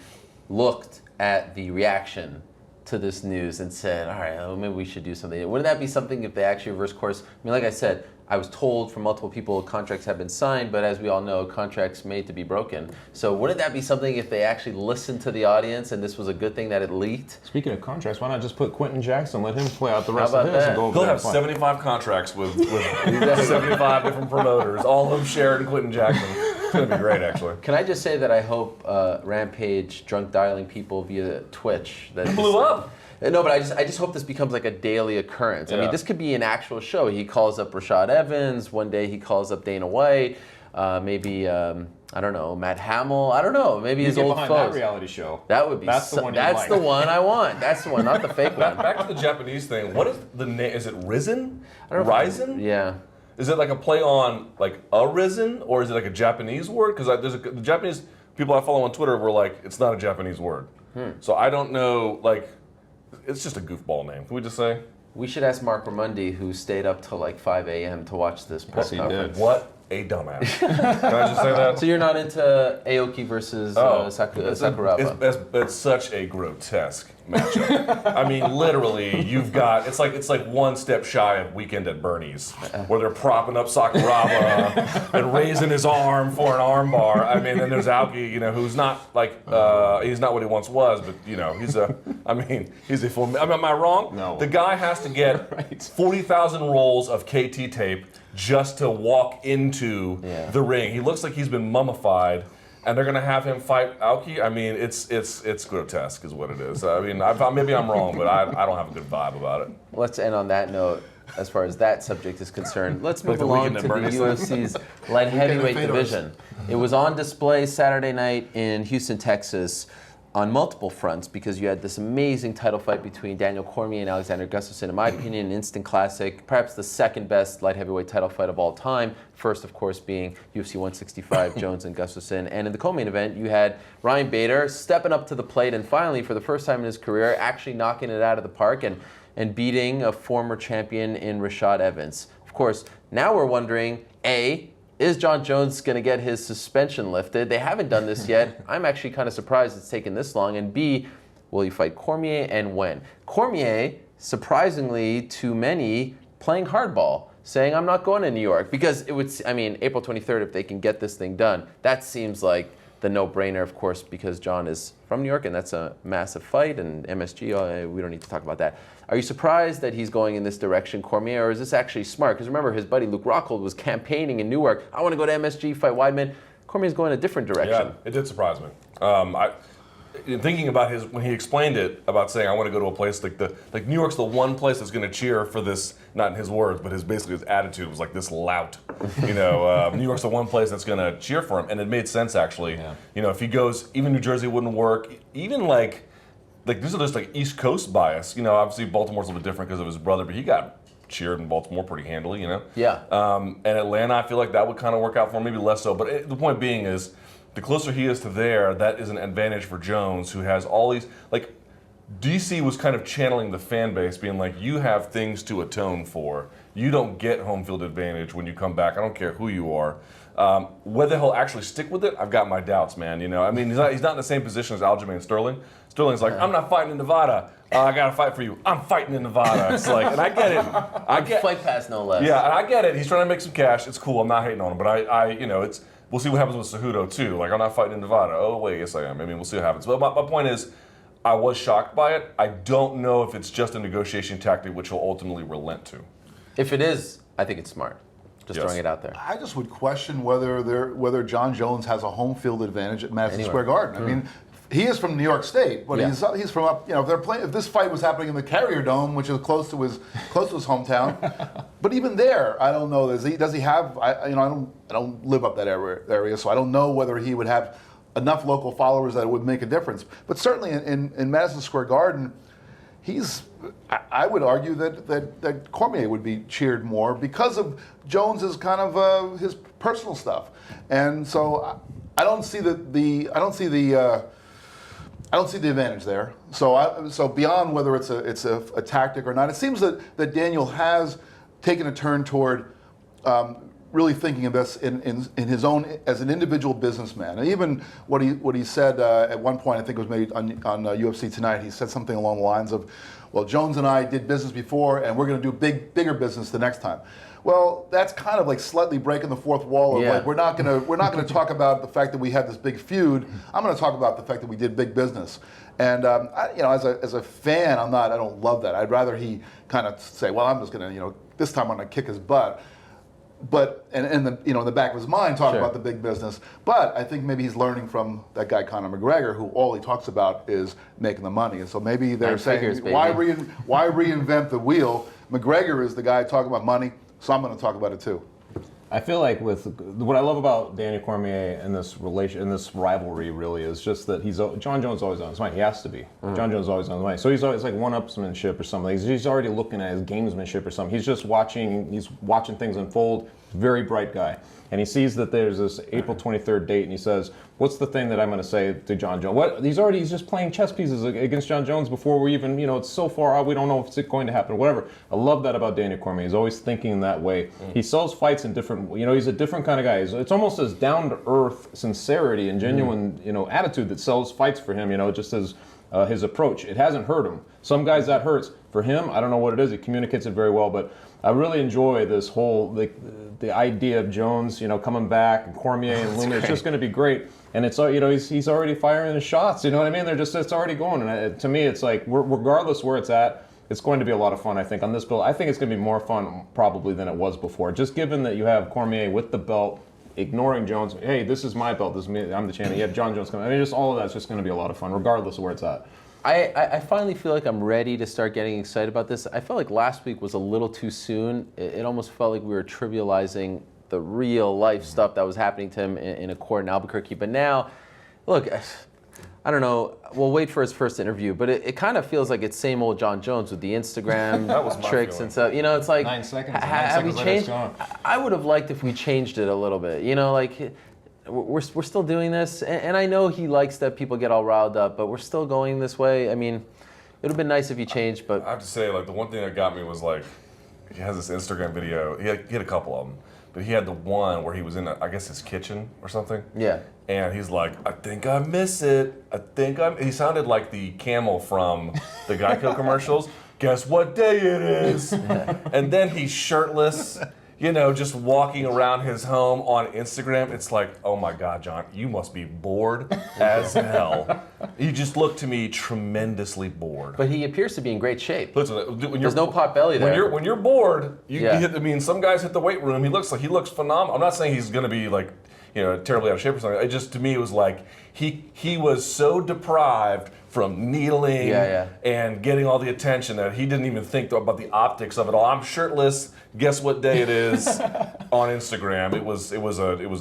looked at the reaction to this news and said, all right, well, maybe we should do something? Wouldn't that be something if they actually reverse course? I mean, like I said, I was told from multiple people contracts have been signed, but as we all know, contracts made to be broken. So wouldn't that be something if they actually listened to the audience and this was a good thing that it leaked? Speaking of contracts, why not just put Quentin Jackson, let him play out the rest How of about his that? and go over He'll there have and fight. 75 contracts with 75 different promoters, all of them shared in Quentin Jackson. It's going to be great, actually. Can I just say that I hope Rampage drunk dialing people via Twitch that Blew up. No, but I just hope this becomes like a daily occurrence. I mean, Yeah. this could be an actual show. He calls up Rashad Evans. One day he calls up Dana White. Maybe I don't know, Matt Hamill. I don't know. Maybe You his get old behind foes. that reality show. That would be. That's the one you That's like. the one I want. That's the one, not the fake one. Back to the Japanese thing. What is the name? Is it Risen? I don't know if- Risen? Yeah. Is it like a play on like Arisen, or is it like a Japanese word? Because the Japanese people I follow on Twitter were like, it's not a Japanese word. So I don't know. Like, it's just a goofball name. Can we just say? We should ask Mark Ramundi, who stayed up till like 5 a.m. to watch this press he conference. did. What a dumbass. Can I just say that? So you're not into Aoki versus Sakuraba? It's such a grotesque matchup. I mean, literally, you've got it's like one step shy of Weekend at Bernie's, where they're propping up Sakuraba and raising his arm for an arm bar. I mean, then there's Aoki, who's not like he's not what he once was, but he's a full. Am I wrong? No. The guy has to get 40,000 rolls of KT tape just to walk into the ring. He looks like he's been mummified, and they're gonna have him fight Aoki. I mean, it's grotesque, is what it is. I mean, maybe I'm wrong, but I don't have a good vibe about it. Let's end on that note. As far as that subject is concerned, let's move the along Weekend to at the Bernie's UFC's light heavyweight Fedor's. division. It was on display Saturday night in Houston, Texas. on multiple fronts, because you had this amazing title fight between Daniel Cormier and Alexander Gustafsson. In my opinion, an instant classic, perhaps the second best light heavyweight title fight of all time. First, of course, being UFC 165, Jones and Gustafsson. And in the co-main event, you had Ryan Bader stepping up to the plate and finally, for the first time in his career, actually knocking it out of the park and beating a former champion in Rashad Evans. Of course, now we're wondering, A, is John Jones going to get his suspension lifted? They haven't done this yet. I'm actually kind of surprised it's taken this long. And B, will he fight Cormier and when? Cormier, surprisingly to many, playing hardball, saying, I'm not going to New York. Because it would, I mean, April 23rd, if they can get this thing done, that seems like the no-brainer, of course, because John is from New York and that's a massive fight, and MSG, we don't need to talk about that. Are you surprised that he's going in this direction, Cormier, or is this actually smart? Because remember, his buddy Luke Rockhold was campaigning in Newark. I want to go to MSG, fight Weidman. Cormier's going a different direction. Yeah, it did surprise me. In thinking about when he explained it, about saying I want to go to a place like New York's the one place that's going to cheer for this, not in his words, but basically his attitude was like this lout. You know, New York's the one place that's going to cheer for him, and it made sense actually. Yeah. You know, if he goes, even New Jersey wouldn't work. Even like this is just like East Coast bias. You know, obviously Baltimore's a little bit different because of his brother, but he got cheered in Baltimore pretty handily. You know. Yeah. And Atlanta, I feel like that would kind of work out for him, maybe less so. But the point being is, the closer he is to there, that is an advantage for Jones, who has all these, like, DC was kind of channeling the fan base, being like, you have things to atone for. You don't get home field advantage when you come back. I don't care who you are. Whether he'll actually stick with it, I've got my doubts, man. You know, I mean, he's not in the same position as Aljamain Sterling. Sterling's like, I'm not fighting in Nevada. I got to fight for you. I'm fighting in Nevada. It's like, and I get it. Fight pass, no less. Yeah, and I get it. He's trying to make some cash. It's cool. I'm not hating on him, but I you know, it's. We'll see what happens with Cejudo, too. Like, I'm not fighting in Nevada. Oh, wait, yes, I am. I mean, we'll see what happens. But my point is, I was shocked by it. I don't know if it's just a negotiation tactic which he'll ultimately relent to. If it is, I think it's smart. Just throwing it out there. I just would question whether John Jones has a home field advantage at Madison Square Garden. I mean, he is from New York State, but he's from up. You know, if this fight was happening in the Carrier Dome, which is close to his hometown, but even there, I don't know. Does he have? I don't live up that area, so I don't know whether he would have enough local followers that it would make a difference. But certainly in Madison Square Garden, I would argue that Cormier would be cheered more because of Jones's kind of his personal stuff, and so I don't see the advantage there. So beyond whether it's a tactic or not, it seems that Daniel has taken a turn toward really thinking of this in his own as an individual businessman. And even what he said at one point, I think it was made on UFC Tonight. He said something along the lines of, "Well, Jones and I did business before, and we're going to do bigger business the next time." Well, that's kind of like slightly breaking the fourth wall of like we're not gonna talk about the fact that we had this big feud. I'm going to talk about the fact that we did big business. And as a fan, I don't love that. I'd rather he kind of say, well, I'm just going to this time I'm going to kick his butt. But in the back of his mind talk about the big business. But I think maybe he's learning from that guy Conor McGregor, who all he talks about is making the money. And so maybe they're saying, why reinvent the wheel? McGregor is the guy talking about money. So I'm going to talk about it too. I feel like what I love about Daniel Cormier in this rivalry really is just that John Jones is always on his mind. He has to be. John Jones is always on his mind. So he's always like one-upsmanship or something. He's already looking at his gamesmanship or something. He's just watching things unfold. Very bright guy. And he sees that there's this April 23rd date, and he says, what's the thing that I'm going to say to John Jones? He's just playing chess pieces against John Jones before we even, it's so far out, we don't know if it's going to happen or whatever. I love that about Daniel Cormier. He's always thinking in that way. He sells fights in different, he's a different kind of guy. It's almost as down-to-earth sincerity and genuine, attitude that sells fights for him, just as his approach. It hasn't hurt him. Some guys that hurts. For him, I don't know what it is. He communicates it very well, but I really enjoy this whole the idea of Jones, coming back, and Cormier and Luna. It's just going to be great, and it's he's already firing his shots. You know what I mean? It's already going, and to me, it's like regardless where it's at, it's going to be a lot of fun. I think on this build, I think it's going to be more fun probably than it was before. Just given that you have Cormier with the belt, ignoring Jones. Hey, this is my belt. This is me. I'm the champion. You have John Jones coming. I mean, just all of that's just going to be a lot of fun, regardless of where it's at. I finally feel like I'm ready to start getting excited about this. I felt like last week was a little too soon. It almost felt like we were trivializing the real life stuff that was happening to him in a court in Albuquerque. But now, look, I don't know. We'll wait for his first interview, but it kind of feels like it's same old John Jones with the Instagram That was my tricks feeling. and stuff. You know, it's like 9 seconds. have we changed? I would have liked if we changed it a little bit. You know, like we're still doing this, and I know he likes that people get all riled up, but we're still going this way. I mean, it would have been nice if he changed, but I have to say, like, the one thing that got me was, like, he has this Instagram video. He had a couple of them, but he had the one where he was in, I guess, his kitchen or something. yeah. And he's like, I think I miss it. He sounded like the camel from the Geico commercials. Guess what day it is? And then he's shirtless, you know, just walking around his home on Instagram. It's like, oh my God, John, you must be bored as hell. You just look to me tremendously bored. But he appears to be in great shape. Listen, There's no pot belly there. When you're bored, you Yeah. hit. I mean, some guys hit the weight room. He looks phenomenal. I'm not saying he's going to be like, you know, terribly out of shape or something. It just, to me, it was like he was so deprived from needling and getting all the attention that he didn't even think about the optics of it all. I'm shirtless. Guess what day it is on Instagram? It was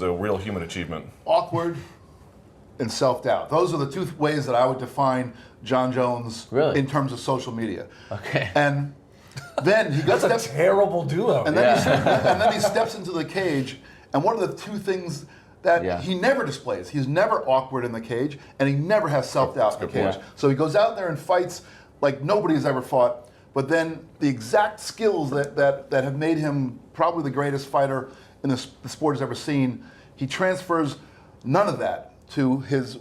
a real human achievement. Awkward and self-doubt. Those are the two ways that I would define John Jones in terms of social media. Okay. And then he goes. That's a terrible duo. And then he steps into the cage. And one of the two things that he never displays, he's never awkward in the cage, and he never has self-doubt in the cage. So he goes out there and fights like nobody's ever fought. But then the exact skills that have made him probably the greatest fighter in the sport has ever seen, he transfers none of that to his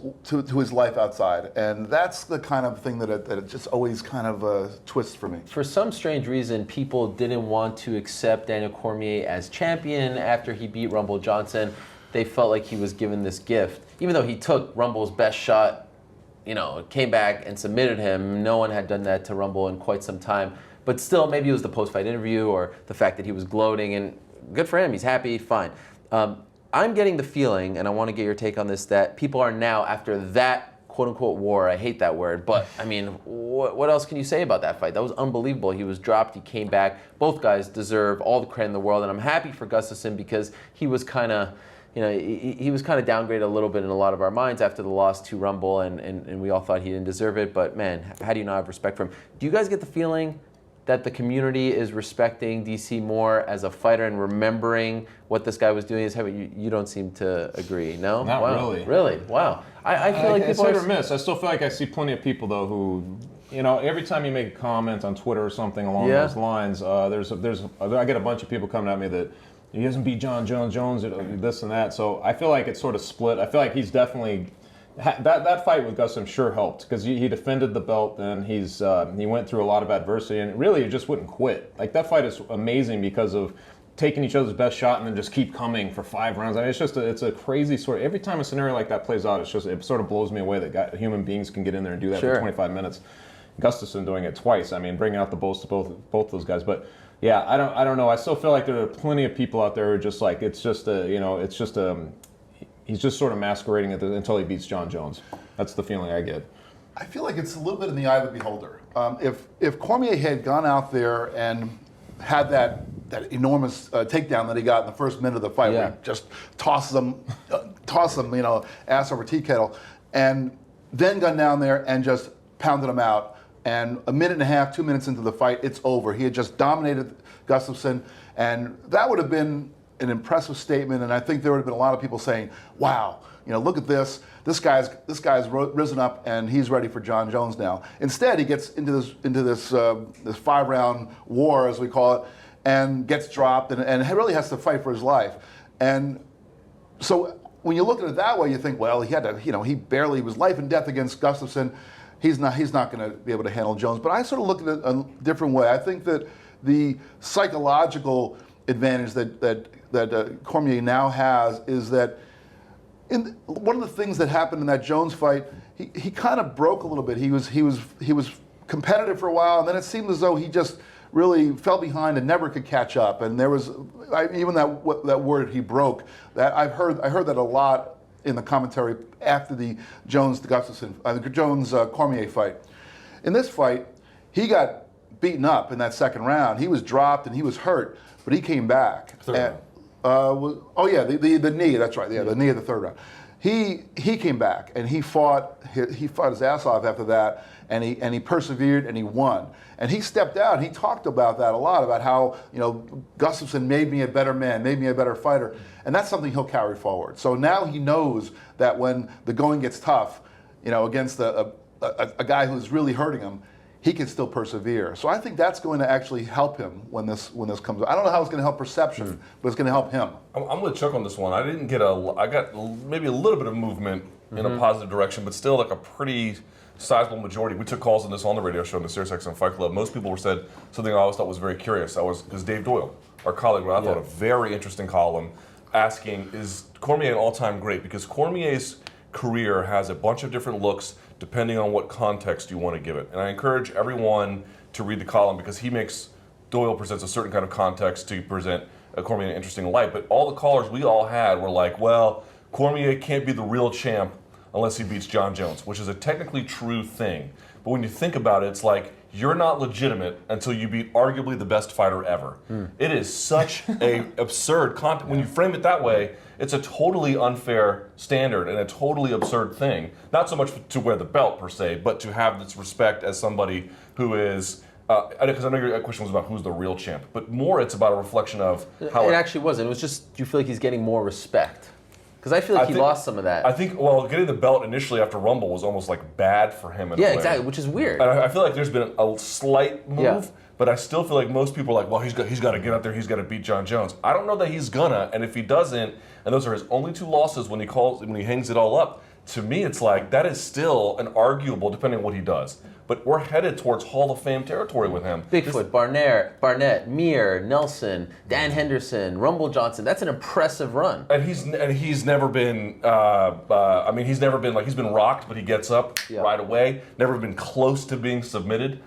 life outside, and that's the kind of thing that it just always kind of twists for me. For some strange reason, people didn't want to accept Daniel Cormier as champion after he beat Rumble Johnson. They felt like he was given this gift, even though he took Rumble's best shot. You know, came back and submitted him. No one had done that to Rumble in quite some time. But still, maybe it was the post-fight interview or the fact that he was gloating, and good for him. He's happy, fine. I'm getting the feeling, and I want to get your take on this, that people are now, after that quote-unquote war, I hate that word, but I mean, what else can you say about that fight? That was unbelievable. He was dropped, he came back. Both guys deserve all the credit in the world, and I'm happy for Gustafsson because he was kind of, you know, he was kind of downgraded a little bit in a lot of our minds after the loss to Rumble, and we all thought he didn't deserve it, but man, how do you not have respect for him? Do you guys get the feeling that the community is respecting DC more as a fighter and remembering what this guy was doing? You don't seem to agree, no? Not really. Really? Wow. I feel like it's people hit or miss. I still feel like I see plenty of people though who, you know, every time you make a comment on Twitter or something along those lines, I get a bunch of people coming at me that he hasn't beat John Jones, this and that. So I feel like it's sort of split. I feel like he's definitely. That fight with Gustafsson sure helped because he defended the belt and he went through a lot of adversity and really he just wouldn't quit. Like that fight is amazing because of taking each other's best shot and then just keep coming for 5 rounds. I mean, it's a crazy sort. Every time a scenario like that plays out, it sort of blows me away that human beings can get in there and do that for 25 minutes. Gustafsson doing it twice. I mean, bringing out the boast of both those guys, but. Yeah, I don't know. I still feel like there are plenty of people out there who are just like he's just sort of masquerading until he beats John Jones. That's the feeling I get. I feel like it's a little bit in the eye of the beholder. If Cormier had gone out there and had that enormous takedown that he got in the first minute of the fight, where he just tosses him, you know, ass over tea kettle, and then gone down there and just pounded him out. And a minute and a half, 2 minutes into the fight, it's over. He had just dominated Gustafsson, and that would have been an impressive statement. And I think there would have been a lot of people saying, "Wow, you know, look at this. This guy's risen up, and he's ready for John Jones now." Instead, he gets into this 5-round war, as we call it, and gets dropped, and really has to fight for his life. And so when you look at it that way, you think, well, he was life and death against Gustafsson. He's not going to be able to handle Jones. But I sort of look at it a different way. I think that the psychological advantage that Cormier now has is that one of the things that happened in that Jones fight, he kind of broke a little bit. He was competitive for a while, and then it seemed as though he just really fell behind and never could catch up. And there was even that word he broke. That I heard that a lot in the commentary after the Jones Cormier fight. In this fight, he got beaten up in that second round. He was dropped and he was hurt, but he came back. The knee. That's right. Yeah, the knee of the third round. he came back and he fought his ass off after that, and he persevered and he won. And he stepped out. He talked about that a lot, about how, Gustafsson made me a better man, made me a better fighter, and that's something he'll carry forward. So now he knows that when the going gets tough, against a guy who's really hurting him, he can still persevere. So I think that's going to actually help him when this comes up. I don't know how it's going to help perception, but it's going to help him. I'm with Chuck on this one. I got maybe a little bit of movement in a positive direction, but still like a pretty sizable majority. We took calls on this on the radio show in the SiriusXM Fight Club. Most people were said something I always thought was very curious. Because Dave Doyle, our colleague, I thought a very interesting column, asking, is Cormier an all-time great? Because Cormier's career has a bunch of different looks depending on what context you want to give it. And I encourage everyone to read the column because Doyle presents a certain kind of context to present Cormier in an interesting light. But all the callers we all had were like, well, Cormier can't be the real champ unless he beats John Jones, which is a technically true thing. But when you think about it, it's like, you're not legitimate until you beat arguably the best fighter ever. It is such a absurd content. When you frame it that way, it's a totally unfair standard and a totally absurd thing. Not so much to wear the belt per se, but to have this respect as somebody who is, because I know your question was about who's the real champ, but more it's about a reflection of how it actually wasn't. It was just, do you feel like he's getting more respect? Because I feel like he lost some of that. I think, getting the belt initially after Rumble was almost like bad for him. Yeah, exactly, which is weird. And I feel like there's been a slight move, but I still feel like most people are like, well, he's got to get out there, he's got to beat John Jones. I don't know that he's gonna, and if he doesn't, and those are his only 2 losses when he hangs it all up, to me it's like, that is still an arguable, depending on what he does. But we're headed towards Hall of Fame territory with him. Bigfoot, Barnett, Mir, Nelson, Dan Henderson, Rumble Johnson. That's an impressive run. And he's never been. He's never been like, he's been rocked, but he gets up right away. Never been close to being submitted.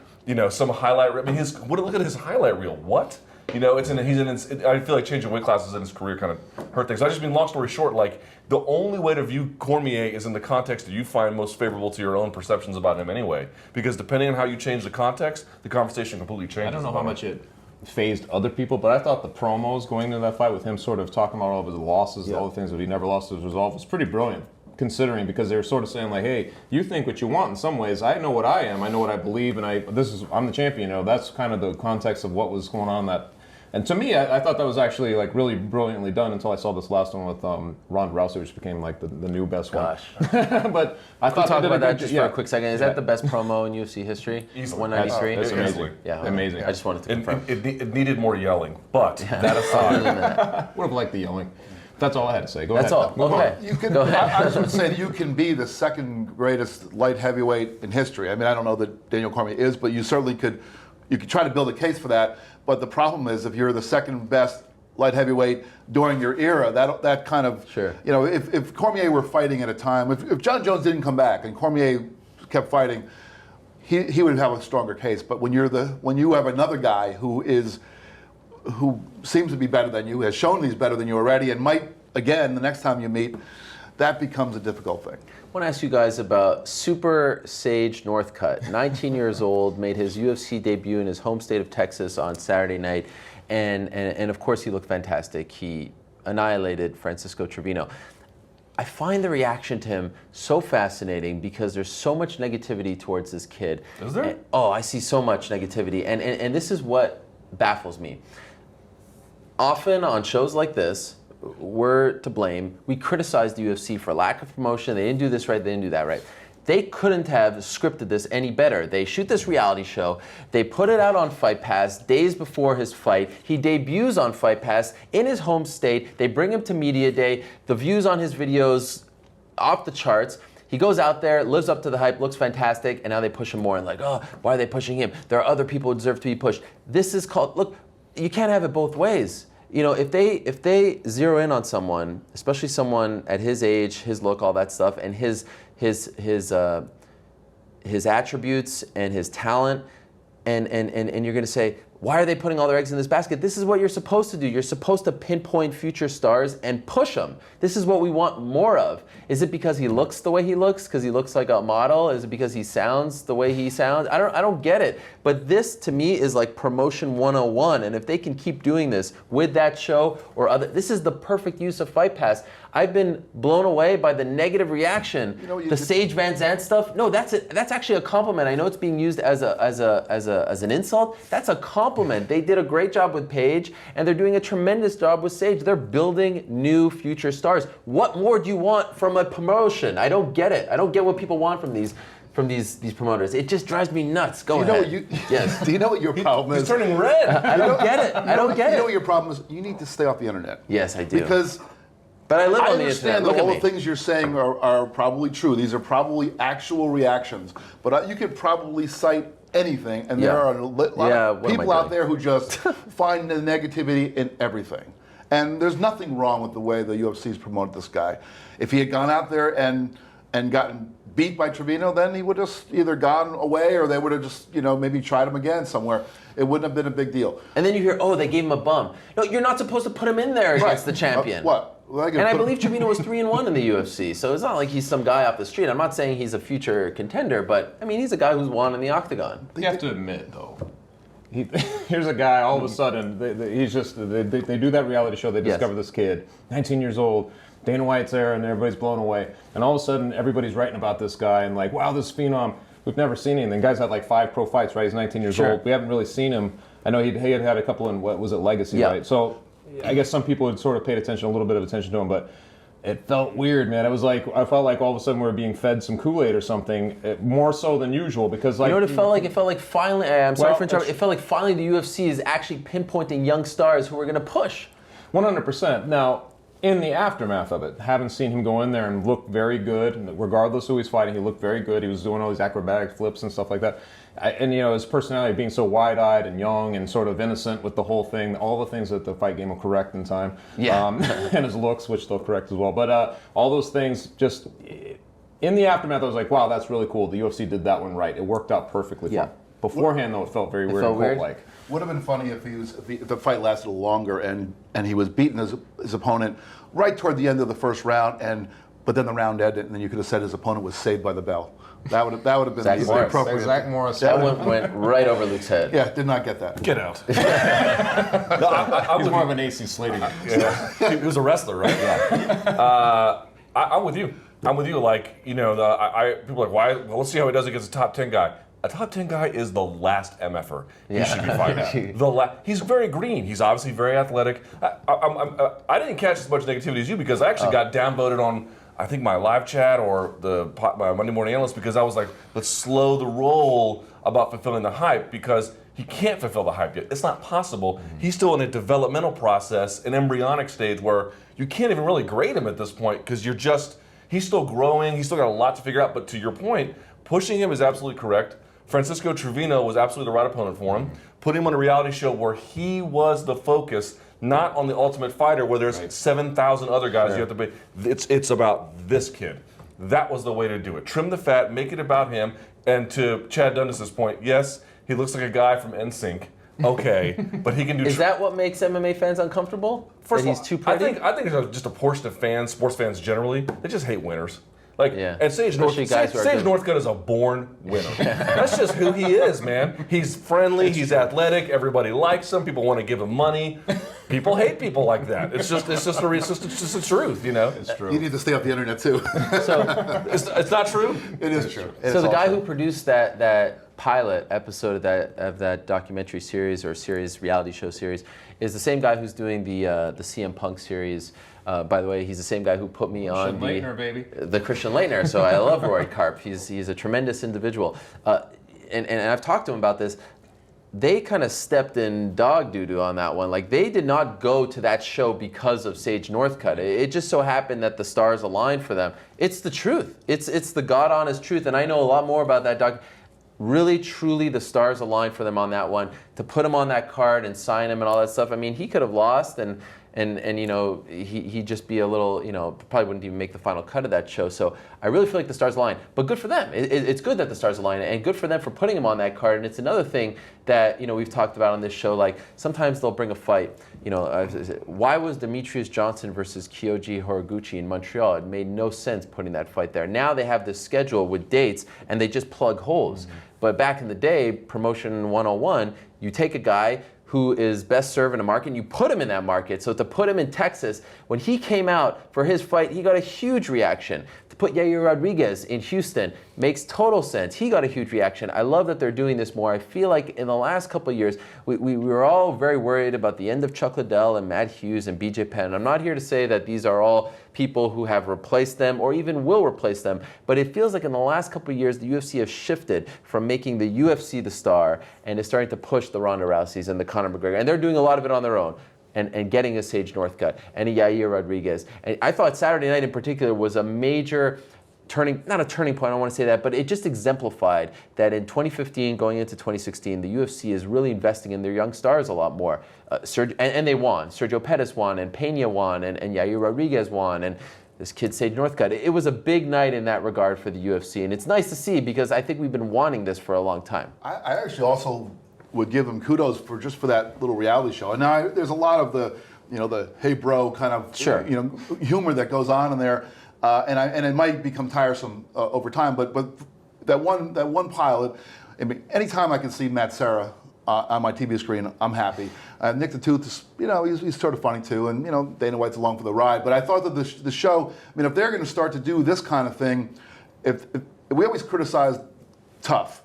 Some highlight. I mean, look at his highlight reel. What? I feel like changing weight classes in his career kind of hurt things. Long story short, like, the only way to view Cormier is in the context that you find most favorable to your own perceptions about him anyway. Because depending on how you change the context, the conversation completely changes. I don't know how much it phased other people, but I thought the promos going into that fight with him sort of talking about all of his losses, all the things that he never lost his resolve, was pretty brilliant. Considering, because they were sort of saying like, hey, you think what you want in some ways. I know what I am. I know what I believe, and I'm the champion. That's kind of the context of what was going on. And to me, I thought that was actually like really brilliantly done until I saw this last one with Ronda Rousey, which became like the new best one. But I thought talk about that just for a quick second. Is that the best promo in UFC history? Easily. 193. That's amazing. Yeah, amazing. I just wanted to confirm. It needed more yelling, but that aside, would have liked the yelling. That's all I had to say. Go That's ahead. all. Okay. Go ahead. I just would say that you can be the second greatest light heavyweight in history. I mean, I don't know that Daniel Cormier is, but you certainly could. You could try to build a case for that. But the problem is, if you're the second best light heavyweight during your era, that kind of, if Cormier were fighting at a time, if John Jones didn't come back and Cormier kept fighting, he would have a stronger case. But when you have another guy who seems to be better than you, has shown he's better than you already, and might again the next time you meet, that becomes a difficult thing. I want to ask you guys about Super Sage Northcutt, 19 years old, made his UFC debut in his home state of Texas on Saturday night, and of course he looked fantastic. He annihilated Francisco Trevino. I find the reaction to him so fascinating because there's so much negativity towards this kid. Is there? I see so much negativity, and this is what baffles me. Often on shows like this, we're to blame. We criticize the UFC for lack of promotion. They didn't do this right, they didn't do that right. They couldn't have scripted this any better. They shoot this reality show. They put it out on Fight Pass days before his fight. He debuts on Fight Pass in his home state. They bring him to Media Day. The views on his videos off the charts. He goes out there, lives up to the hype, looks fantastic, and now they push him more. And like, oh, why are they pushing him? There are other people who deserve to be pushed. This is called, look, you can't have it both ways. If they zero in on someone, especially someone at his age, his look, all that stuff, and his attributes and his talent, and you're going to say, why are they putting all their eggs in this basket? This is what you're supposed to do. You're supposed to pinpoint future stars and push them. This is what we want more of. Is it because he looks the way he looks? Because he looks like a model? Is it because he sounds the way he sounds? I don't get it. But this, to me, is like promotion 101. And if they can keep doing this with that show or other, this is the perfect use of Fight Pass. I've been blown away by the negative reaction. The Sage Van Zandt stuff. No, that's actually a compliment. I know it's being used as an insult. That's a compliment. They did a great job with Paige, and they're doing a tremendous job with Sage. They're building new future stars. What more do you want from a promotion? I don't get it. I don't get what people want from these promoters. It just drives me nuts. Go ahead. Yes. Do you know what your problem is? He's turning red. I don't get it. I don't get it. You know what your problem is? You need to stay off the internet. Yes, I do. Because but I live on the understand internet. that all the things you're saying are probably true. These are probably actual reactions. But you could probably cite anything, and there are a lot of people out there who just find the negativity in everything. And there's nothing wrong with the way the UFC's promoted this guy. If he had gone out there and gotten beat by Trevino, then he would have just either gone away or they would have just, maybe tried him again somewhere. It wouldn't have been a big deal. And then you hear, oh, they gave him a bum. No, you're not supposed to put him in there against the champion. What? Well, and I believe Trevino was 3-1 in the UFC, so it's not like he's some guy off the street. I'm not saying he's a future contender, but I mean, he's a guy who's won in the octagon. You have to admit, though, here's a guy, all of a sudden, they do that reality show, they discover this kid, 19 years old, Dana White's there, and everybody's blown away. And all of a sudden, everybody's writing about this guy, and like, wow, this phenom, we've never seen him. The guy's had like 5 pro fights, right? He's 19 years old. We haven't really seen him. I know he had a couple in, what was it, Legacy, right? So I guess some people had sort of paid attention, a little bit of attention to him, but it felt weird, man. It was like, I felt like all of a sudden we were being fed some Kool-Aid or something, more so than usual, because like... You know what it felt like? It felt like finally, I'm sorry for interrupting, it felt like finally the UFC is actually pinpointing young stars who are going to push. 100%. Now, in the aftermath of it, haven't seen him go in there and look very good, regardless who he's fighting, he looked very good. He was doing all these acrobatic flips and stuff like that. And his personality being so wide-eyed and young and sort of innocent with the whole thing, all the things that the fight game will correct in time. And his looks, which they'll correct as well. But all those things, just in the aftermath, I was like, wow, that's really cool. The UFC did that one right. It worked out perfectly for him. Beforehand, though, it felt very weird and cult-like. Would have been funny if the fight lasted longer and he was beating his opponent right toward the end of the first round, but then the round ended, and then you could have said his opponent was saved by the bell. That would have been the appropriate. Zach Morris. That one went right over Luke's head. Yeah, did not get that. Get out. He's more of an AC Slater. He was a wrestler, right? Yeah. I'm with you. Like, people are like, why? Well, let's see how he does against a top 10 guy. A top 10 guy is the last MFer he should be fighting. He's very green. He's obviously very athletic. I didn't catch as much negativity as you because I actually got downvoted on, I think, my live chat or my Monday Morning Analyst because I was like, let's slow the roll about fulfilling the hype because he can't fulfill the hype yet. It's not possible. Mm-hmm. He's still in a developmental process, an embryonic stage where you can't even really grade him at this point because he's still growing. He's still got a lot to figure out. But to your point, pushing him is absolutely correct. Francisco Trevino was absolutely the right opponent for him. Put him on a reality show where he was the focus, not on the Ultimate Fighter where there's 7,000 other guys you have to be. It's about this kid. That was the way to do it. Trim the fat, make it about him. And to Chad Dundas' point, yes, he looks like a guy from NSYNC. Okay, but he can do. Is that what makes MMA fans uncomfortable? First that of all, he's too pretty? I think it's just a portion of fans, sports fans generally. They just hate winners. And Sage Northcutt is a born winner. That's just who he is, man. He's friendly, he's athletic, everybody likes him, people want to give him money. People hate people like that. It's just the truth, It's true. You need to stay off the internet too. So it's not true? It is true. So the guy who produced that pilot episode of that documentary series or reality show series is the same guy who's doing the CM Punk series. By the way, he's the same guy who put me on the Christian Leitner. So I love Roy Karp. He's a tremendous individual. And I've talked to him about this. They kind of stepped in dog doo-doo on that one. Like, they did not go to that show because of Sage Northcutt. It just so happened that the stars aligned for them. It's the truth. It's the God-honest truth. And I know a lot more about that doc. Really, truly, the stars aligned for them on that one. to put him on that card and sign him and all that stuff. I mean, he could have lost and you know, he'd just be a little, you know, probably wouldn't even make the final cut of that show. So I really feel like the stars align. But good for them. It's good that the stars align, and good for them for putting him on that card. And it's another thing that, you know, we've talked about on this show. Like, sometimes they'll bring a fight. You know, why was Demetrius Johnson versus Kyoji Horiguchi in Montreal? It made no sense putting that fight there. Now they have this schedule with dates, and they just plug holes. Mm-hmm. But back in the day, Promotion 101, you take a guy who is best served in a market, and you put him in that market. So to put him in Texas, when he came out for his fight, he got a huge reaction. To put Yair Rodriguez in Houston makes total sense. He got a huge reaction. I love that they're doing this more. I feel like in the last couple of years, we were all very worried about the end of Chuck Liddell and Matt Hughes and BJ Penn. I'm not here to say that these are all people who have replaced them or even will replace them, but it feels like in the last couple of years, the UFC has shifted from making the UFC the star and is starting to push the Ronda Rouseys and the Conor McGregor. And they're doing a lot of it on their own. And getting a Sage Northcutt and a Yair Rodriguez. And I thought Saturday night in particular was a major not a turning point, I don't want to say that, but it just exemplified that in 2015 going into 2016, the UFC is really investing in their young stars a lot more. And they won. Sergio Pettis won, and Pena won, and Yair Rodriguez won, and this kid Sage Northcutt. It was a big night in that regard for the UFC, and it's nice to see because I think we've been wanting this for a long time. I actually also would give him kudos for that little reality show. And now there's a lot of the hey bro kind of humor that goes on in there, and it might become tiresome over time. But that one pilot, I mean, anytime I can see Matt Serra on my TV screen, I'm happy. Nick the Tooth is, he's sort of funny too, and Dana White's along for the ride. But I thought that the show, I mean, if they're going to start to do this kind of thing, if we always criticize Tough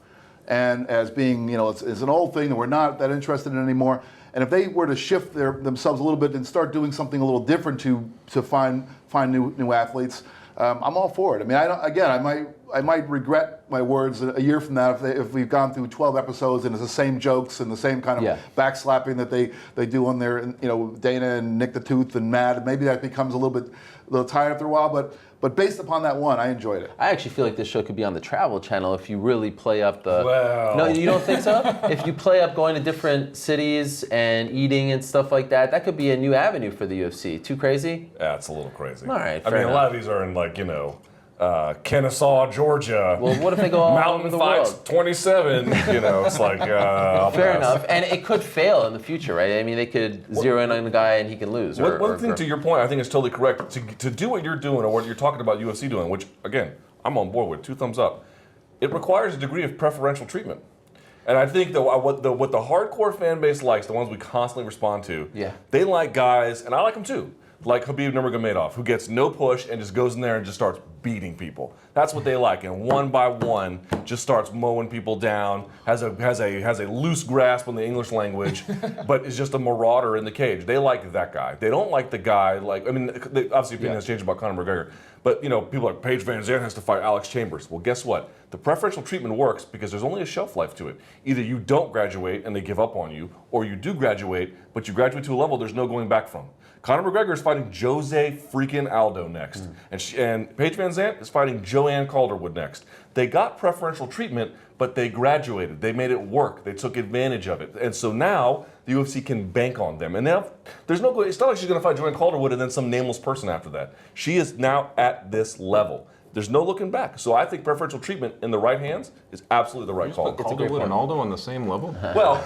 and as being, it's an old thing that we're not that interested in anymore. And if they were to shift themselves a little bit and start doing something a little different to find new athletes, I'm all for it. I mean, I might regret my words a year from now if we've gone through 12 episodes and it's the same jokes and the same kind of backslapping that they do on there. Dana and Nick the Tooth and Matt. Maybe that becomes a little tired after a while, But based upon that one, I enjoyed it. I actually feel like this show could be on the Travel Channel if you really play up the... Well. No, you don't think so? If you play up going to different cities and eating and stuff like that, that could be a new avenue for the UFC. Too crazy? Yeah, it's a little crazy. All right, I mean, a lot of these are in Kennesaw, Georgia. Well, what if they go all over the Mountain Fights world? 27. It's like... Fair enough. And it could fail in the future, right? I mean, they could zero in on the guy and he can lose. One thing to your point, I think is totally correct. To do what you're doing or what you're talking about UFC doing, which, again, I'm on board with, 2 thumbs up, it requires a degree of preferential treatment. And I think that what the hardcore fan base likes, the ones we constantly respond to, they like guys, and I like them too, like Khabib Nurmagomedov, who gets no push and just goes in there and just starts beating people. That's what they like, and one by one just starts mowing people down. Has a loose grasp on the English language, but is just a marauder in the cage. They like that guy. They don't like the guy obviously opinion has changed about Conor McGregor, but people like Paige Van Zandt has to fight Alex Chambers. Well, guess what? The preferential treatment works because there's only a shelf life to it. Either you don't graduate and they give up on you, or you do graduate, but you graduate to a level there's no going back from. Conor McGregor is fighting Jose freaking Aldo next, and Paige Van Zandt is fighting Joanne Calderwood next. They got preferential treatment, but they graduated. They made it work. They took advantage of it, and so now the UFC can bank on them. And now it's not like she's going to fight Joanne Calderwood and then some nameless person after that. She is now at this level. There's no looking back. So I think preferential treatment in the right hands is absolutely the right call. Calderwood and Aldo on the same level? Well,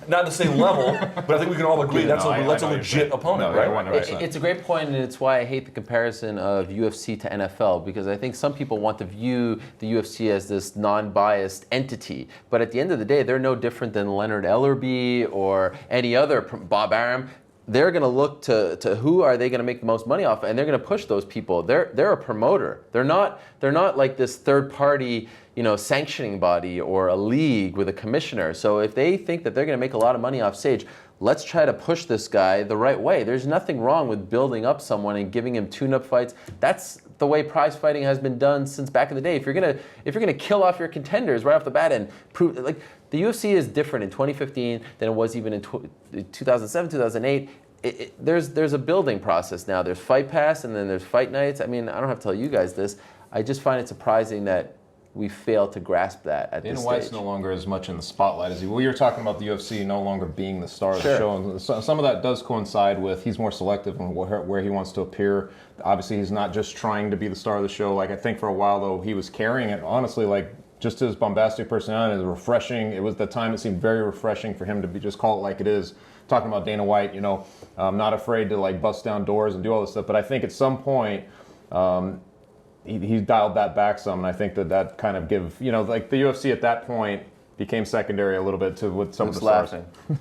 not the same level, but I think we can all agree that's a legit opponent, right? It's a great point, and it's why I hate the comparison of UFC to NFL, because I think some people want to view the UFC as this non-biased entity, but at the end of the day, they're no different than Leonard Ellerbe or any other, Bob Arum. They're going to look to who are they going to make the most money off, and they're going to push those people. They're a promoter. They're not like this third party, sanctioning body or a league with a commissioner. So if they think that they're going to make a lot of money off Sage, let's try to push this guy the right way. There's nothing wrong with building up someone and giving him tune-up fights. That's the way prize fighting has been done since back in the day. If you're gonna kill off your contenders right off the bat and prove the UFC is different in 2015 than it was even in 2007, 2008. There's a building process now. There's Fight Pass and then there's fight nights. I mean, I don't have to tell you guys this. I just find it surprising that we fail to grasp that at Dana this White's stage. no longer as much in the spotlight as he. Well, you're talking about the UFC no longer being the star of Sure. the show. And some of that does coincide with he's more selective on where he wants to appear. Obviously, he's not just trying to be the star of the show. Like I think for a while though, he was carrying it. Honestly, like just his bombastic personality is refreshing. It was the time it seemed very refreshing for him to be just call it like it is. Talking about Dana White, not afraid to like bust down doors and do all this stuff. But I think at some point. He dialed that back some, and I think that kind of like the UFC at that point became secondary a little bit to what some of the stars. Laughing?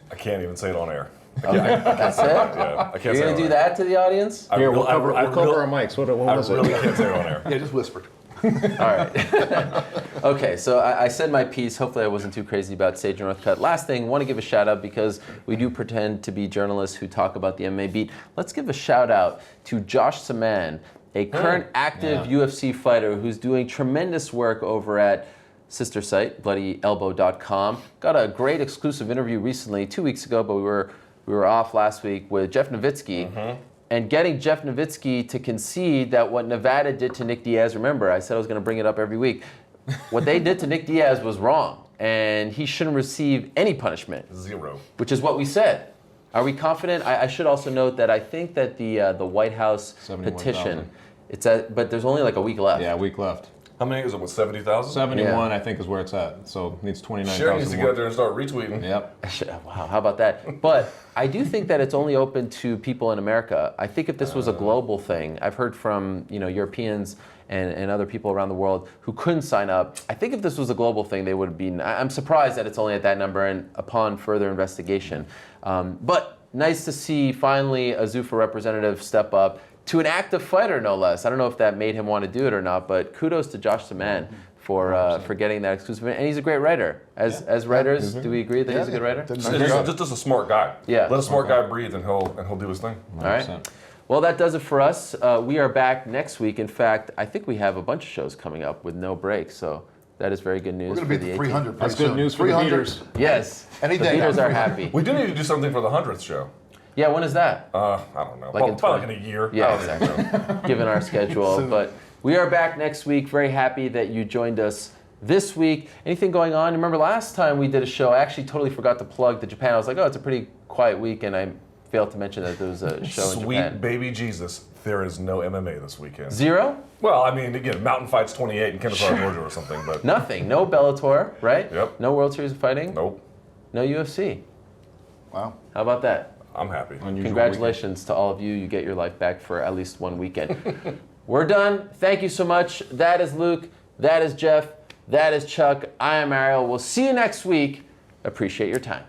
I can't even say it on air. That's it? Yeah, I can't You're say going it to do on air. that to the audience? I Here, real- we'll cover, I we'll cover real- our mics. What I was really it? can't say it on air. Yeah, just whispered. All right. Okay, so I said my piece. Hopefully I wasn't too crazy about Sage and Northcutt. Last thing, want to give a shout out because we do pretend to be journalists who talk about the MMA Beat. Let's give a shout out to Josh Saman, a current active UFC fighter who's doing tremendous work over at sister site, bloodyelbow.com. Got a great exclusive interview recently, 2 weeks ago, but we were off last week with Jeff Nowitzki. And getting Jeff Nowitzki to concede that what Nevada did to Nick Diaz, remember, I said I was going to bring it up every week. What they did to Nick Diaz was wrong, and he shouldn't receive any punishment. 0. Which is what we said. Are we confident? I should also note that I think that the White House 71,000. petition, but there's only like a week left. Yeah, a week left. How many is it? With 70,000? 71, I think, is where it's at. So it needs 29,000 Sharon needs to get more. out there and start retweeting. Yep. Wow, how about that? But I do think that it's only open to people in America. I think if this was a global thing, I've heard from Europeans and other people around the world who couldn't sign up. I think if this was a global thing, they would have been. I'm surprised that it's only at that number and upon further investigation. But nice to see finally a Zuffa representative step up to an active fighter, no less. I don't know if that made him want to do it or not, but kudos to Josh Saman for getting that exclusive. And he's a great writer. As writers, do we agree that he's a good writer? Did a He's nice job. just a smart guy. Yeah. Let a smart guy breathe, and he'll do his thing. All right. 100%. Well, that does it for us. We are back next week. In fact, I think we have a bunch of shows coming up with no breaks. So that is very good news. We're going for to be the at 18th. 300 That's pretty good soon. news for the 300. beaters. Yes. Any the day beaters now. are happy. We do need to do something for the 100th show. Yeah, when is that? I don't know. Like in Probably like in a year. Yeah, I don't even exactly. know. Given our schedule. But we are back next week. Very happy that you joined us this week. Anything going on? Remember last time we did a show, I actually totally forgot to plug the Japan. I was like, oh, it's a pretty quiet week, and I failed to mention that there was a show in Sweet Japan. baby Jesus, there is no MMA this weekend. 0? Well, I mean, again, Mountain Fights 28 in Kennesaw, Georgia or something, but Nothing. No Bellator, right? Yep. No World Series of Fighting? nope. No UFC. Wow. How about that? I'm happy. Unusual Congratulations to all of you. You get your life back for at least one weekend. We're done. Thank you so much. That is Luke. That is Jeff. That is Chuck. I am Ariel. We'll see you next week. Appreciate your time.